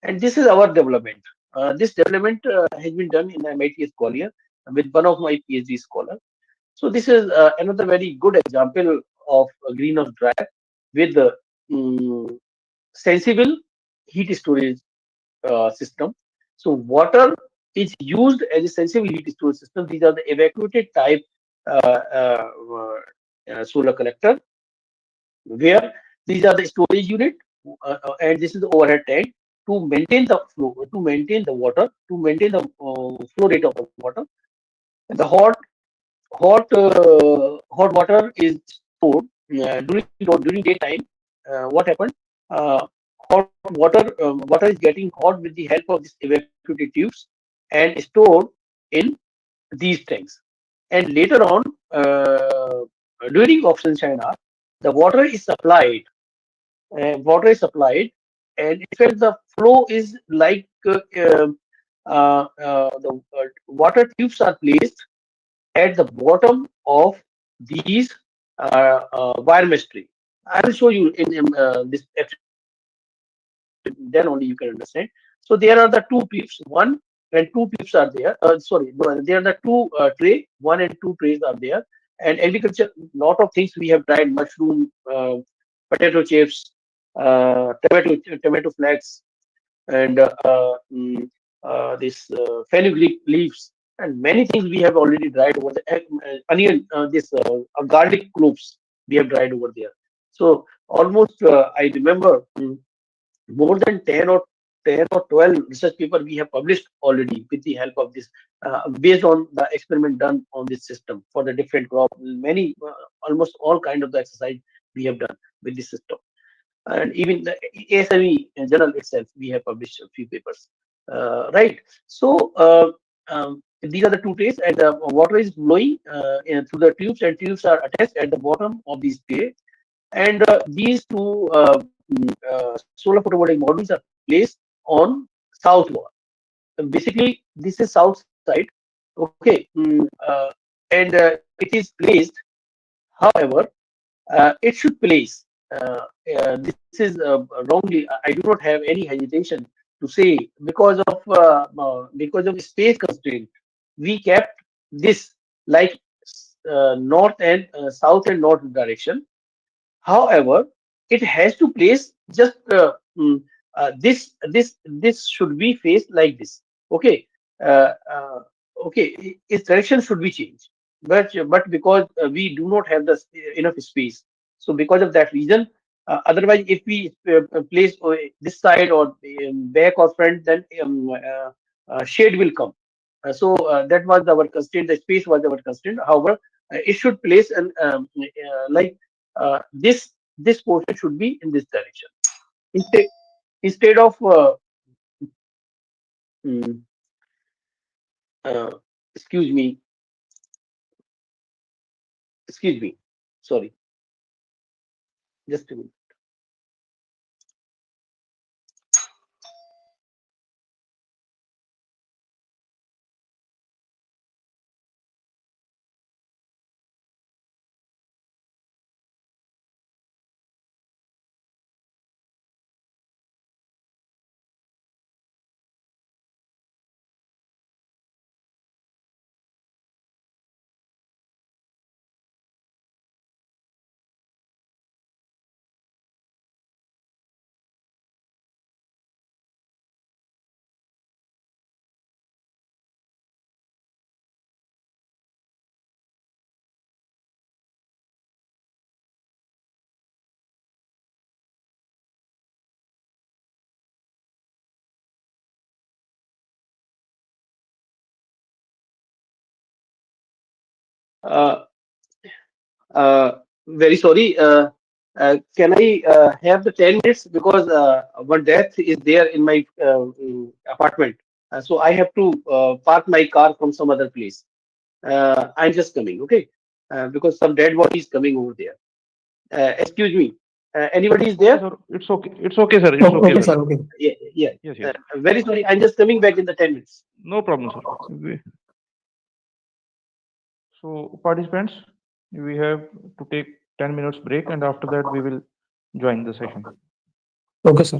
and this is our development. This development has been done in MIT Scholar with one of my PhD scholar. So this is another very good example of a greenhouse dryer with the sensible heat storage system. So water is used as a sensible heat storage system. These are the evacuated type solar collector, where these are the storage unit, and this is the overhead tank to maintain the flow, to maintain the water, to maintain the flow rate of the water. And the hot water is stored during daytime. What happened? Uh, water is getting hot with the help of these evacuated tubes and stored in these tanks. And later on, during off sunshine hour, the water is supplied, and in fact the flow is like the water tubes are placed at the bottom of these wire mesh tray. I will show you in this experiment. Then only you can understand. So there are the two tubes, one and two tubes are there. Sorry, no, there are the two tray, one and two trays are there. And agriculture, lot of things we have tried: mushroom, potato chips, tomato flakes, and this fenugreek leaves, and many things we have already dried over the onion, this garlic cloves we have dried over there. So almost I remember more than 10 or 12 research paper we have published already with the help of this, based on the experiment done on this system for the different crop. Many, almost all kind of the exercise we have done with this system. And even the ASME journal itself, we have published a few papers. Right. So these are the two trays, and the water is flowing through the tubes, and tubes are attached at the bottom of these tray. And these two solar photovoltaic modules are placed on south wall. Basically, this is south side. Okay, and it is placed. However, it should place. This is wrongly. I do not have any hesitation to say, because of space constraint, we kept this like north and south and north direction. However, it has to place just this should be faced like this. Okay, okay, its direction should be changed, but because we do not have the enough space, so because of that reason, otherwise if we place this side or back or front, then shade will come. So that was our constraint. The space was our constraint. However, it should place an like this portion should be in this direction instead instead of mm, uh, excuse me excuse me sorry, just a minute. uh, very sorry, can I have the 10 minutes, because one death is there in my apartment, so I have to park my car from some other place. I'm just coming, okay, because some dead body is coming over there. Excuse me. Anybody is Okay, there? sir. It's okay. It's okay, sir. It's okay, Okay, sir. sir. Okay. Yeah, yeah. Yes, yes. Very sorry. I'm just coming back in the 10 minutes. No problem, sir. So, participants, we have to take 10 minutes break, and after that, we will join the session. Okay, sir.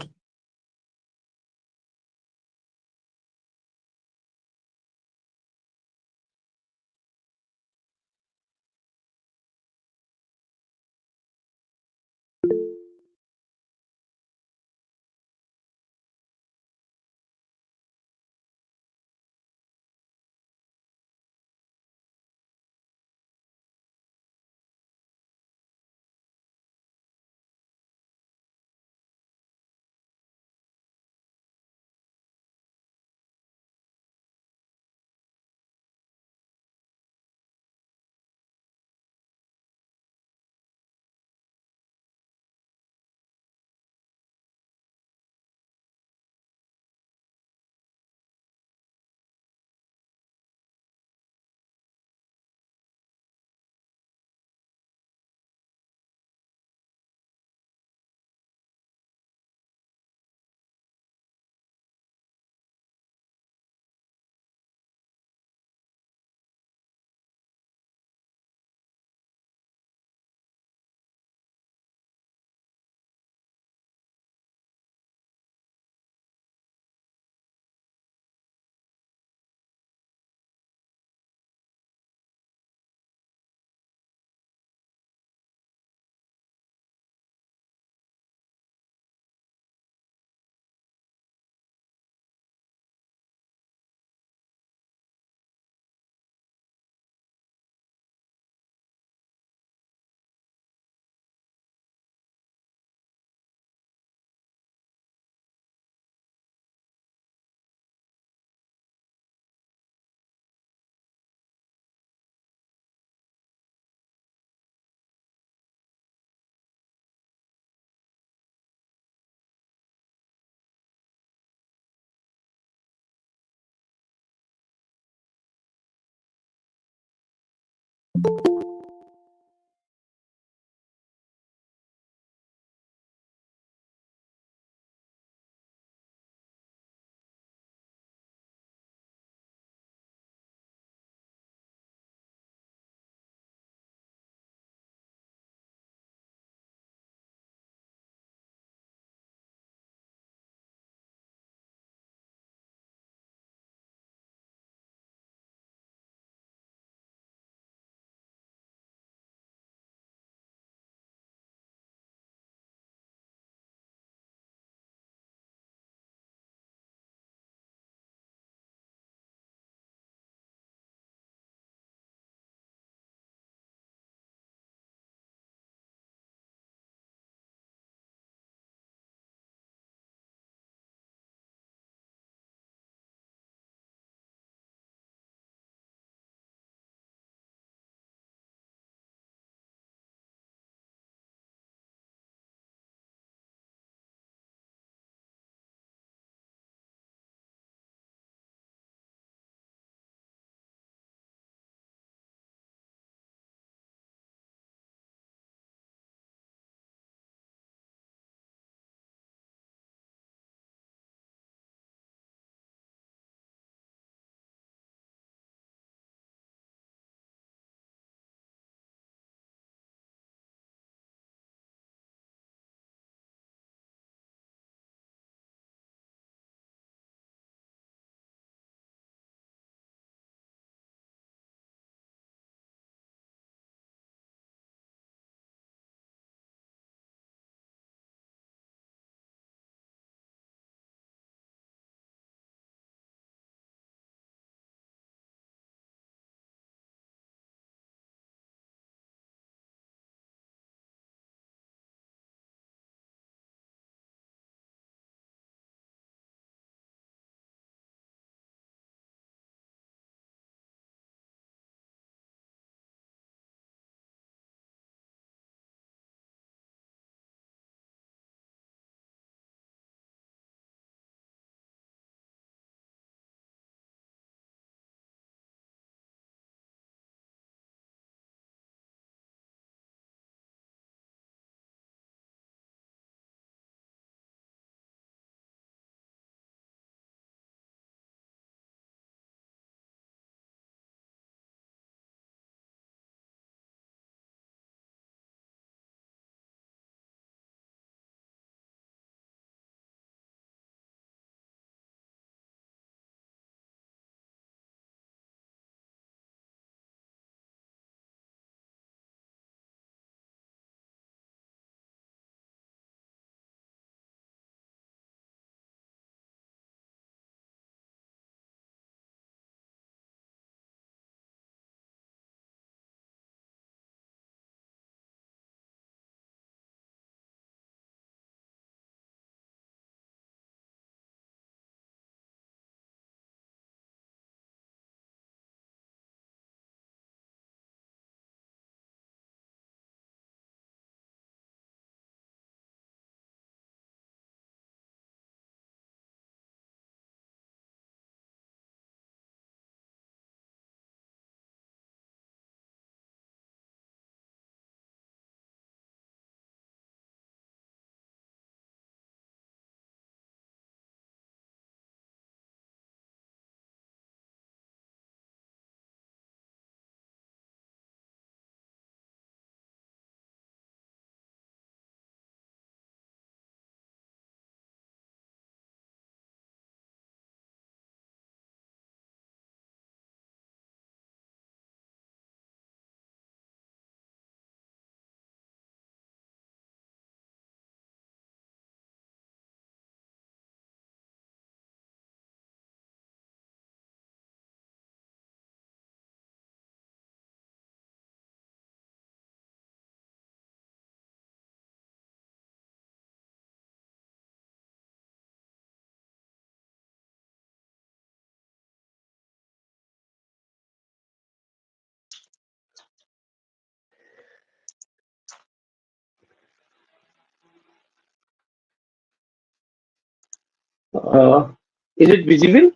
Is it visible?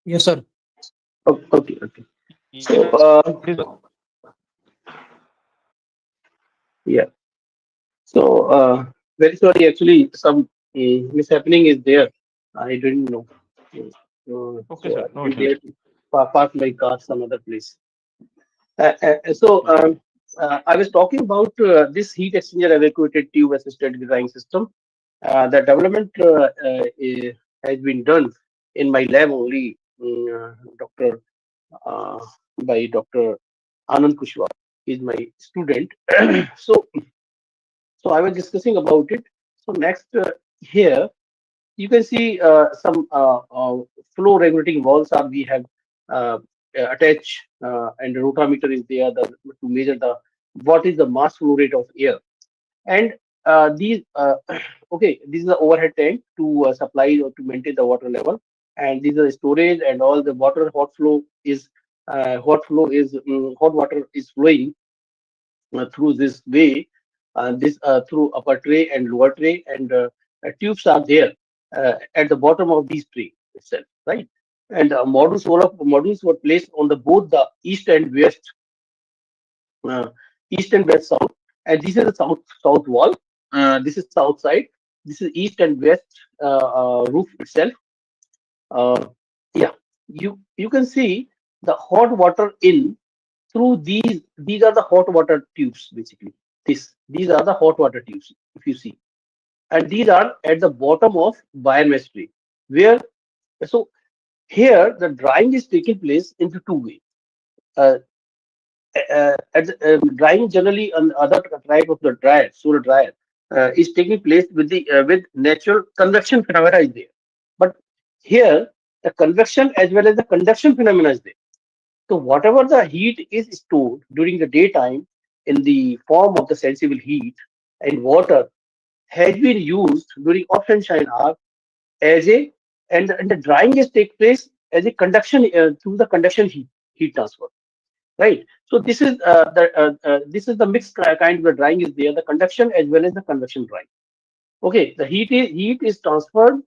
Yes, sir. Okay, okay. So, yeah. So, very sorry. Actually, some mishappening is there. I didn't know. Okay, So, sir. I No went issues. there to park my car some other place. So, Okay. I was talking about this heat exchanger evacuated tube assisted design system. The development has been done in my lab only, Dr. Uh, by Dr. Anand Kushwaha. He's my student. So, so I was discussing about it. So next here you can see some flow regulating valves are we have uh, attached, and the rotameter is there to measure the what is the mass flow rate of air. And these okay, this is the overhead tank to supply or to maintain the water level, and these are the storage and all the water hot water is flowing through this way, this through upper tray and lower tray, and tubes are there at the bottom of these tray itself, right? And modules were placed on the both the uh, east and west south, and this is the south wall. This is south side. This is east and west roof itself. Uh, yeah, you can see the hot water in through these are the hot water tubes basically. These are the hot water tubes if you see, and these are at the bottom of biomass where, so here the drying is taking place into two ways. uh, Drying generally on other type of the dryer, solar dryer, is taking place with natural convection phenomena is there, but here the convection as well as the conduction phenomena is there. So whatever the heat is stored during the daytime in the form of the sensible heat and water has been used during off and shine hour as a, and the drying is take place as a conduction through the conduction heat transfer, right? So this is the mixed kind of the drying is there, the conduction as well as the convection drying. Okay, the heat is transferred,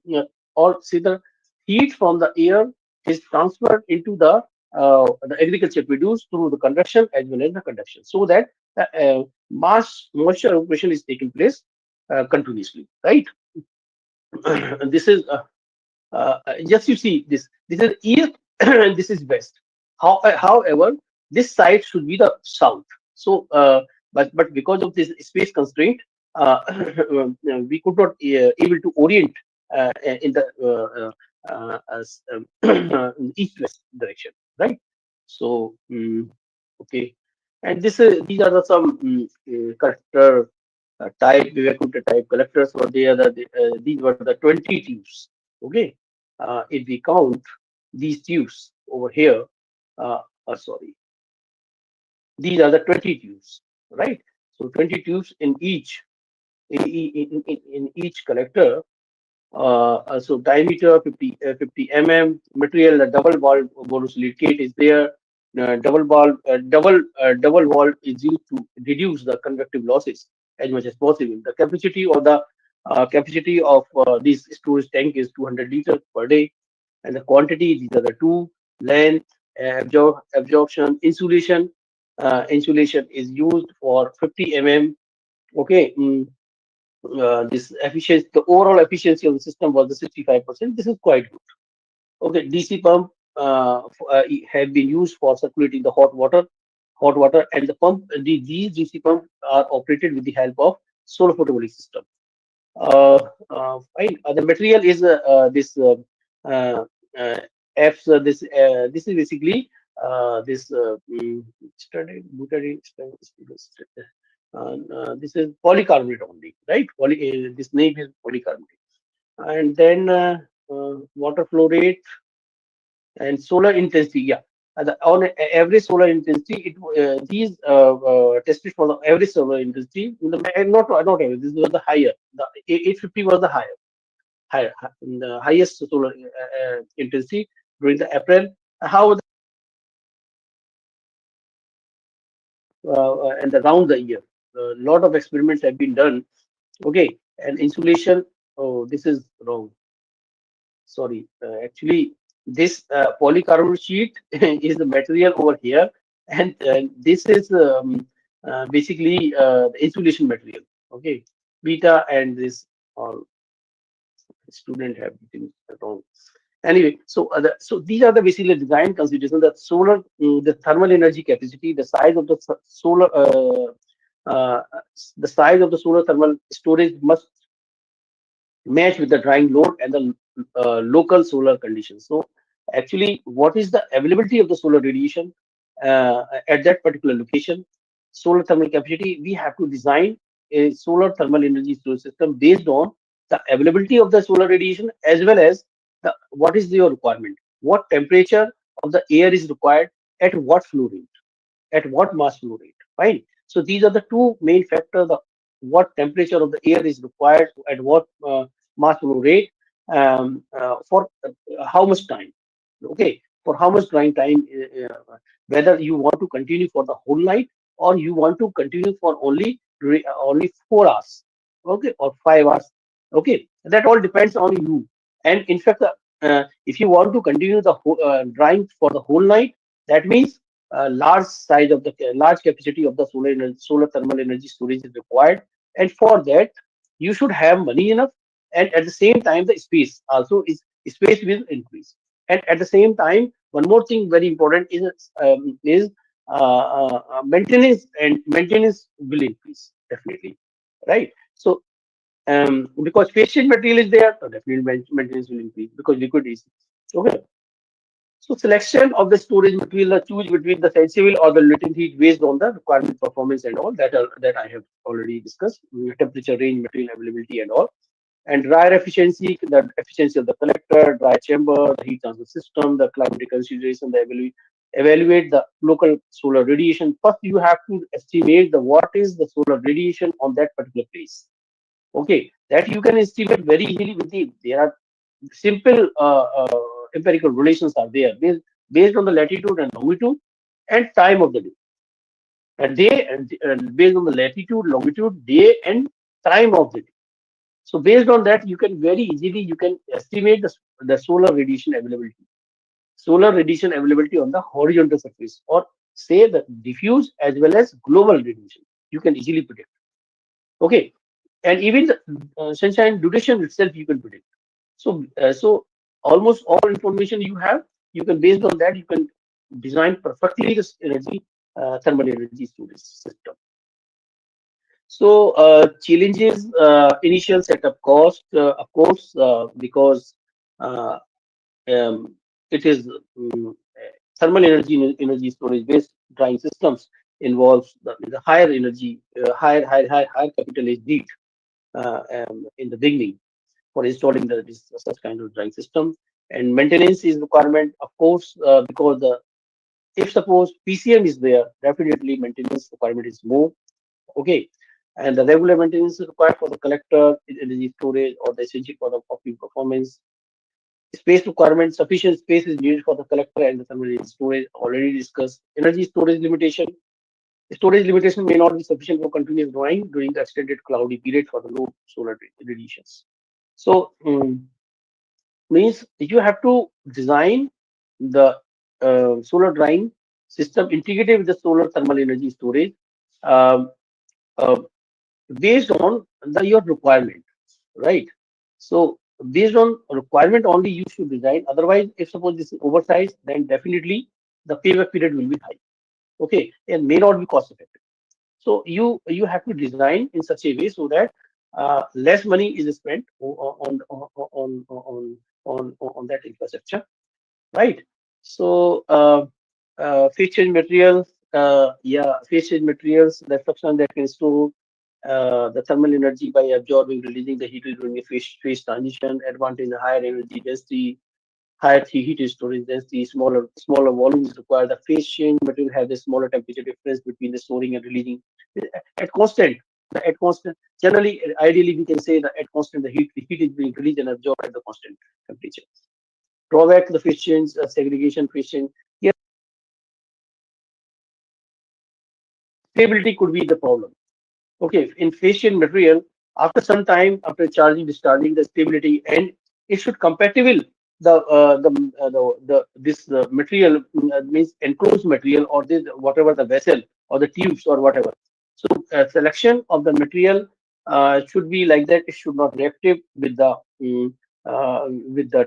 or see the heat from the air is transferred into the agriculture produced through the convection as well as the conduction, so that the mass moisture evaporation is taking place continuously, right? This is just you see this. This is east and this is west. However, this side should be the south. So, but because of this space constraint, uh, we could not able to orient in the east west direction, right? So, okay, and these are the some collector type, evacuator type collectors were there. These were the 20 tubes. Okay, if we count these tubes over here, sorry, these are the 20 tubes, right? So 20 tubes in in each collector. So diameter 50 mm, material, the double wall borosilicate is there. Double wall is used to reduce the convective losses as much as possible. The capacity of this storage tank is 200 liters per day, and the quantity, these are the two: length, absorption, insulation. Insulation is used for 50 mm. Okay, this efficiency, the overall efficiency of the system was the 65%. This is quite good. Okay, DC pump have been used for circulating the hot water, and the pump. These DC pumps are operated with the help of solar photovoltaic system. Fine. The material is this uh, uh, F. This is basically this butadiene. This is polycarbonate only, right? This name is polycarbonate, and then water flow rate and solar intensity. Yeah, on average solar intensity, these tested for the average solar intensity. Not average. This was the higher. The 850 was the the highest solar intensity during the April. How and around the year, a lot of experiments have been done. Okay, and insulation. Oh, this is wrong. Sorry. Actually. This polycarbonate sheet is the material over here, and this is basically the insulation material. Okay, beta and this all student have written wrong. Anyway, so these are the basically design considerations. The solar, the thermal energy capacity, the size of the solar, uh, the size of the solar thermal storage must match with the drying load and the local solar conditions. So actually, what is the availability of the solar radiation at that particular location? Solar thermal capacity, we have to design a solar thermal energy storage system based on the availability of the solar radiation as well as what is your requirement, what temperature of the air is required at what flow rate, at what mass flow rate, right? So these are the two main factors: the what temperature of the air is required at what mass flow rate, for how much time. Okay, for how much drying time, whether you want to continue for the whole night or you want to continue for only 4 hours, okay, or 5 hours. Okay, that all depends on you. And in fact, if you want to continue the drying for the whole night, that means large size of the large capacity of the solar thermal energy storage is required, and for that you should have money enough, and at the same time the space also is space will increase. And at the same time, one more thing very important is maintenance, and maintenance will increase definitely, right? So because phase change material is there, so definitely maintenance will increase because liquid is okay. So selection of the storage material, choose between the sensible or the latent heat based on the requirement, performance, and all that I have already discussed. Temperature range, material availability, and all. And dryer efficiency, the efficiency of the collector, dry chamber, the heat transfer system, the climatic consideration, the evaluate the local solar radiation. First, you have to estimate the what is the solar radiation on that particular place. Okay, that you can estimate very easily with there are simple empirical relations are there based on the latitude and longitude and time of the day. And day and based on the latitude, longitude, day and time of the day. So based on that, you can very easily you can estimate the solar radiation availability. Solar radiation availability on the horizontal surface, or say the diffuse as well as global radiation. You can easily predict. Okay, and even the sunshine duration itself you can predict. So almost all information you have, you can based on that you can design perfectly this energy thermal energy storage system. So challenges, initial setup cost, of course, because uh, um, it is thermal energy storage based drying systems involves the higher energy, higher capital is need in the beginning for installing such kind of drying system. And maintenance is requirement, of course, because if suppose PCM is there, definitely maintenance requirement is more. Okay, and the regular maintenance is required for the collector, energy storage, or the essential for the copy performance. Space requirement, sufficient space is needed for the collector and the thermal energy storage. Already discussed. Energy storage limitation. Storage limitation may not be sufficient for continuous drawing during the extended cloudy period for the low solar radiations. So means you have to design the solar drying system integrated with the solar thermal energy storage um, uh, based on your requirement, right? So based on requirement only you should design. Otherwise, if suppose this is oversized, then definitely the payback period will be high. Okay, and may not be cost effective. So you have to design in such a way so that less money is spent on that infrastructure, right? So phase change materials, yeah, phase change materials, the substance that can store the thermal energy by absorbing, releasing the heat during a phase transition. Advantage: higher energy density, higher heat storage density, smaller volumes require. The phase change material has a smaller temperature difference between the storing and releasing at constant. At constant, generally, ideally, we can say that at constant, the heat is being released and absorbed at the constant temperature. Drawback: the phase change, segregation phase change. Here, stability could be the problem. Okay, in phase change material, after some time, after charging, discharging, the stability and it should compatible. the this material means enclosed material, or this whatever the vessel or the tubes or whatever. So selection of the material should be like that. It should not reactive with the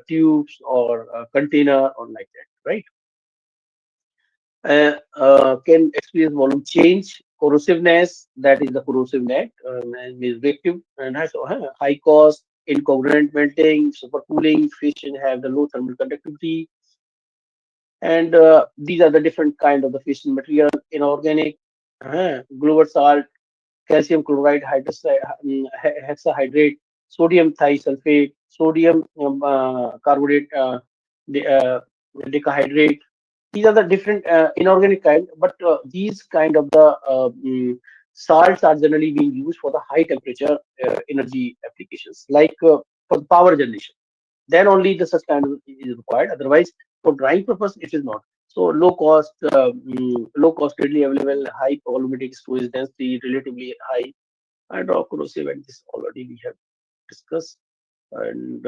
tubes or container or like that, right? Can experience volume change, corrosiveness, that is the corrosive net, and is reactive, and has high cost, incongruent melting, supercooling, fish and have the low thermal conductivity, and these are the different kind of the fission material. Inorganic, global salt, calcium chloride, hexahydrate, sodium thiosulfate, sodium carbonate, decahydrate. These are the different inorganic kind, but these kind of the salts are generally being used for the high temperature energy applications, like for power generation. Then only the such kind of is required. Otherwise, for drying purpose, it is not. So low cost, readily available, high volumetric storage density, relatively high hydrocorrosive, and this already we have discussed. And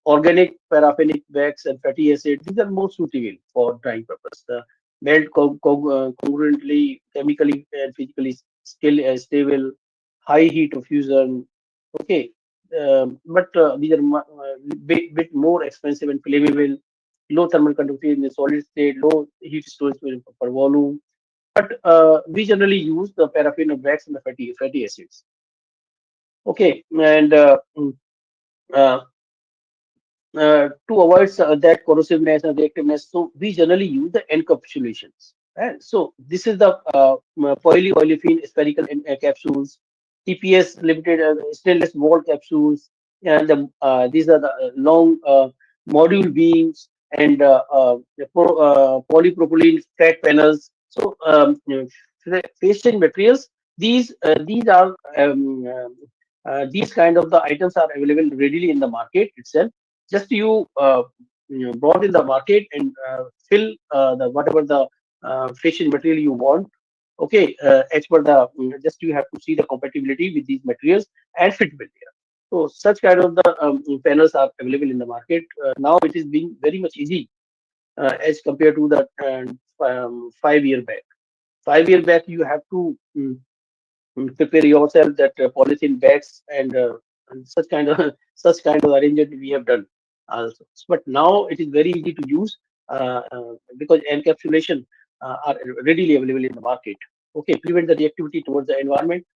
organic paraffinic wax and fatty acid, these are more suitable for drying purpose. The melt congruently, chemically and physically still stable, high heat of fusion. Okay, but these are bit more expensive and flammable. Low thermal conductivity in the solid state, low heat storage per volume. But we generally use the paraffin wax and the fatty acids. Okay, and uh, to avoid that corrosiveness and reactiveness, so we generally use the encapsulations. Right? So this is the polyolefin spherical capsules, TPS limited stainless wall capsules, and these are the long module beams and polypropylene flat panels. So phase change materials. These are these kind of the items are available readily in the market itself. Just you brought in the market and fill the whatever the fashion material you want. Okay, as per the just you have to see the compatibility with these materials and fit with there. So such kind of the panels are available in the market. Now it is being very much easy as compared to the 5 year back. 5 year back you have to prepare yourself that polythene bags and such kind of arrangement we have done also. But now it is very easy to use because encapsulation are readily available in the market. Okay, prevent the reactivity towards the environment.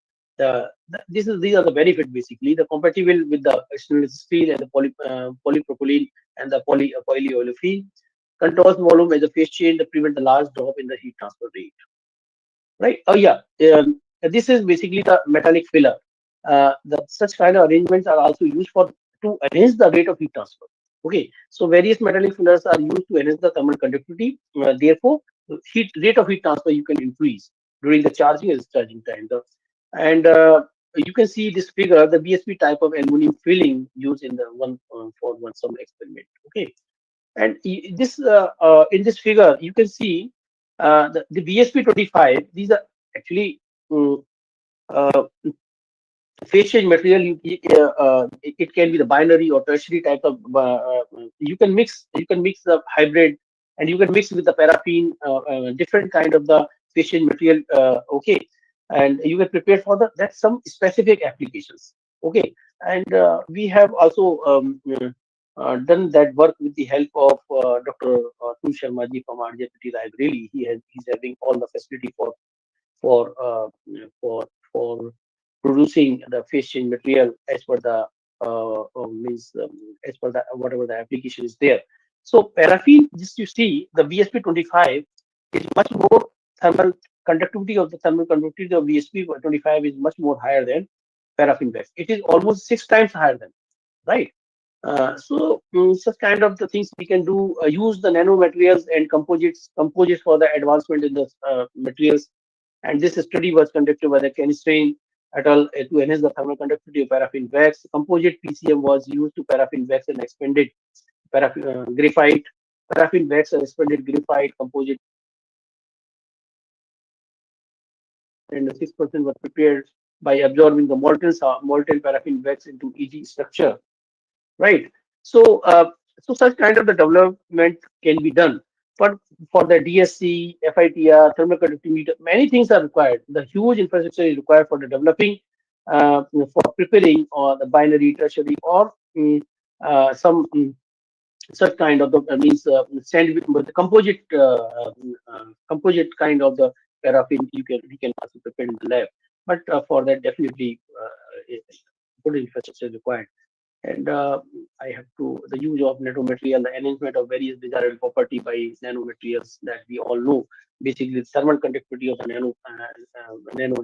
These are the benefit basically. The compatible with the stainless steel and the polypropylene and the polyolefin. Controls volume as a phase change to prevent the large drop in the heat transfer rate. Right? Oh yeah. This is basically the metallic filler. Such kind of arrangements are also used for to enhance the rate of heat transfer. Okay, so various metallic fillers are used to enhance the thermal conductivity. Therefore, heat rate of heat transfer you can increase during the charging and discharging time. And you can see this figure, the BSP type of aluminum filling used in the one for one some experiment. Okay, and this in this figure you can see the BSP 25. These are actually um, uh, phase change material. It can be the binary or tertiary type of. You can mix the hybrid, and you can mix with the paraffin, different kind of the phase change material. Okay, and you can prepare for the that's some specific applications. Okay, and we have also done that work with the help of Dr. Atul Sharma ji from RJPT Library. He's having all the facility for uh, for for producing the fish change material as per the as per the whatever the application is there. So paraffin, just you see the BSP 25 is much more thermal conductivity of the thermal conductivity of BSP 25 is much more higher than paraffin wax. It is almost 6 times higher than, right? Such kind of the things we can do, use the nanomaterials and composites for the advancement in the materials. And this study was conducted by the Kenstein et al. To enhance the thermal conductivity of paraffin wax. Composite PCM was used to paraffin wax and expanded paraffin graphite. Paraffin wax and expanded graphite composite and 6% were prepared by absorbing the molten paraffin wax into EG structure. Right. So So such kind of the development can be done. But for the DSC, FITR, thermal conductivity meter, many things are required. The huge infrastructure is required for the developing, for preparing or the binary, tertiary, or some such kind of the means sand with the composite kind of the paraffin we can also prepare in the lab. But for that definitely good infrastructure is required. And I have to the use of nanomaterial, the enhancement of various desirable property by nanomaterials that we all know. Basically, the thermal conductivity of the nano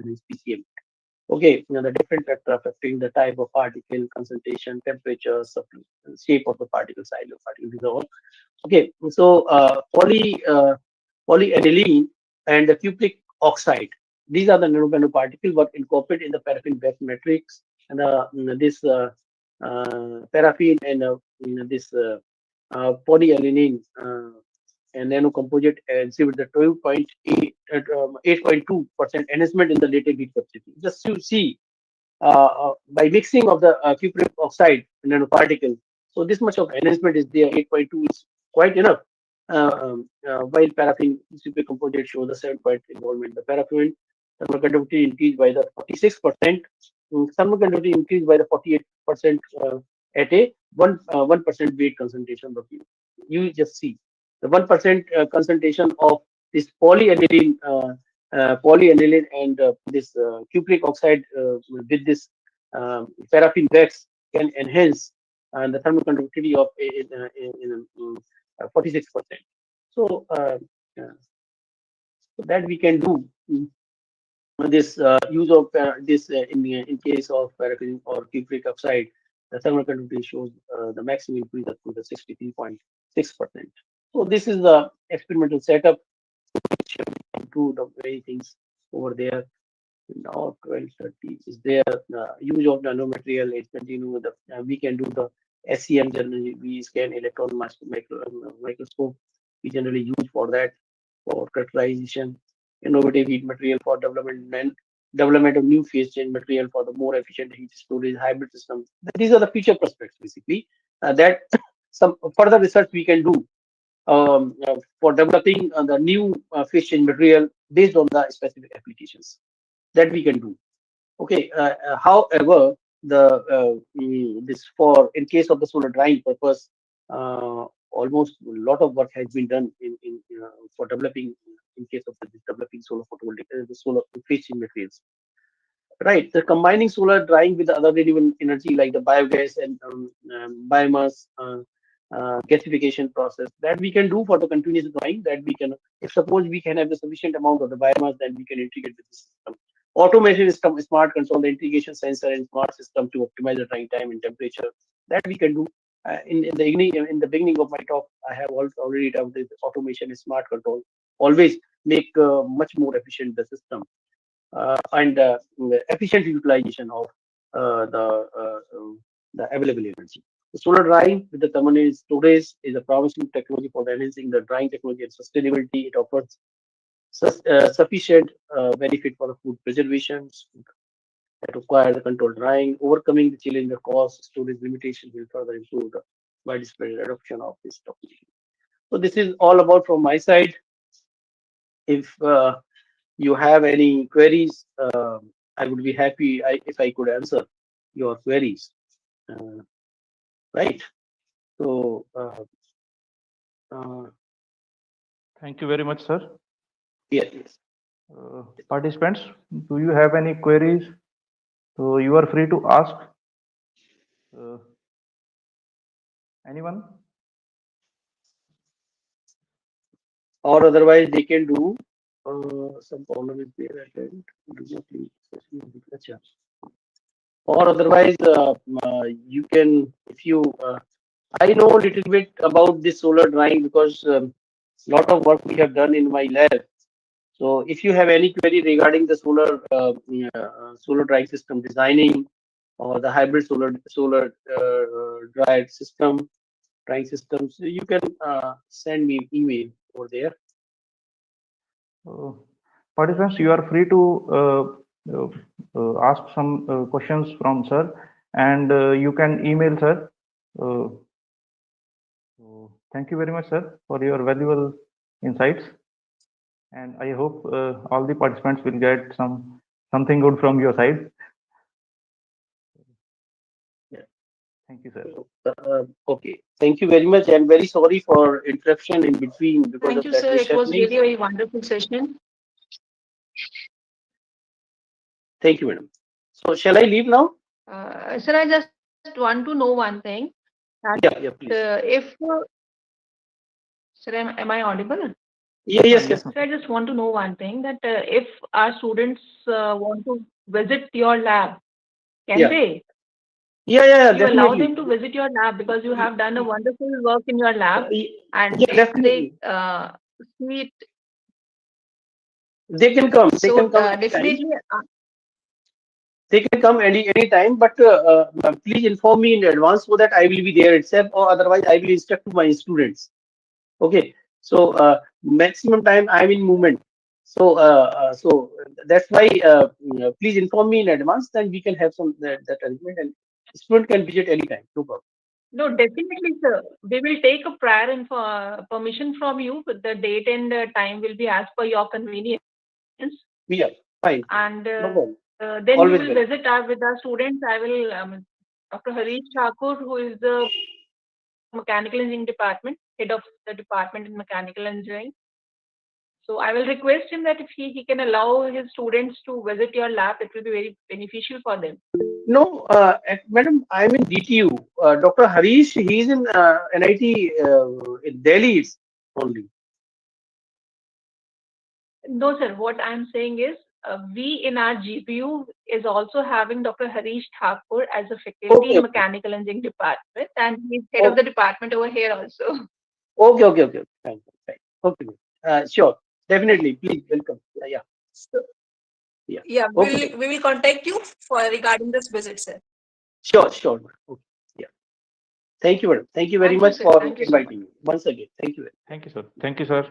is PCM. Okay, the different factor affecting the type of particle, concentration, temperature, shape of the particle, size of particle. These are all okay. So polyaniline and the cupric oxide. These are the nanoparticles what incorporate in the paraffin-based matrix, and this paraffin and this polyaniline and nanocomposite exhibit the 12.8 8.2% enhancement in the latent heat capacity. Just to see by mixing of the cupric oxide nanoparticle. So this much of enhancement is there. 8.2 is quite enough. While paraffin cupric composite shows the 7 point involvement. The paraffin thermal conductivity increased by the 46%. Thermal conductivity increased by the 48% at a 1% weight concentration of you. You just see the 1% concentration of this polyaniline and this cupric oxide with this paraffin wax can enhance the thermal conductivity of 46%. So, so that we can do this use of this in case of paraffin or cupric oxide, the thermal conductivity shows the maximum increase up to the 63.6%. So this is the experimental setup. Do the very things over there. Now 12:30 is there. Use of nanomaterial is continue. We can do the SEM generally. We scan electron microscope. We generally use for that for characterization. Innovative heat material for development and development of new phase change material for the more efficient heat storage hybrid systems. These are the future prospects basically. That some further research we can do for developing the new phase change material based on the specific applications that we can do. Okay. However, this for in case of the solar drying purpose, almost a lot of work has been done in for developing in case of the developing solar photovoltaic, the solar fishing materials. Right. The combining solar drying with the other renewable energy like the biogas and biomass gasification process that we can do for the continuous drying. That we can, if suppose we can have the sufficient amount of the biomass, then we can integrate with the system. Automation system, smart control, the integration sensor and smart system to optimize the drying time and temperature. That we can do. In the beginning of my talk, I have already done this automation and smart control. Always make much more efficient the system and efficient utilization of the available energy. The solar drying with the thermal storage is a promising technology for enhancing the drying technology and sustainability. It offers sufficient benefit for the food preservation that require the controlled drying. Overcoming the challenge of cost storage limitation will further improve the widespread adoption of this technology. So this is all about from my side. If you have any queries, I would be happy if I could answer your queries. Right. So, Thank you very much, sir. yes. Participants, do you have any queries? So you are free to ask. Anyone? Or otherwise, they can do some problem is there. Or otherwise, you can, if you, I know a little bit about this solar drying because lot of work we have done in my lab. So if you have any query regarding the solar drying system designing or the hybrid solar drying system, so you can send me email over there. Participants, you are free to ask some questions from sir, and you can email sir Thank you very much, sir, for your valuable insights. And I hope all the participants will get something good from your side. Yeah. Thank you, sir. Okay, thank you very much. I'm very sorry for interruption in between because Thank of you, that sir. It was reshuffling. really a very wonderful session. Thank you, madam. So shall I leave now? Sir, I just want to know one thing. That Yeah, please. if sir, am I audible? Yes. Yes, So I just want to know one thing, that if our students want to visit your lab, can Yeah. they? Yeah, You allow definitely. them to visit your lab because you have done a wonderful work in your lab, and Yeah, definitely. they see it. They can come. They So can come anytime. definitely, They can come any time, but please inform me in advance so that I will be there itself, or otherwise I will instruct to my students. Okay. So maximum time I'm in movement. So that's why please inform me in advance. Then we can have that arrangement, and student can visit anytime. No problem. no, definitely, sir. We will take a prior permission from you. But the date and time will be as per your convenience. Yeah, fine. And No problem. then we Always will welcome. visit with our students. I will, Dr. Harish Thakur, who is the mechanical engineering department, head of the department in mechanical engineering. So I will request him that if he can allow his students to visit your lab, it will be very beneficial for them. No, madam, I'm in DTU. Dr. Harish, he's in NIT in Delhi only. No, sir. What I'm saying is, we in our GPU is also having Dr. Harish Thakur as a faculty in Okay. mechanical engineering department, and he's head of the department over here also. Okay. Fine. Okay. Sure. Definitely. Please welcome. Yeah. So, Yeah. yeah, Okay. we will contact you for regarding this visit, sir. Sure. Okay. Yeah. Thank you, madam. Thank you very Thank you, much sir. for Thank you so much. inviting me once again. Thank you. Thank you, sir. Thank you, sir.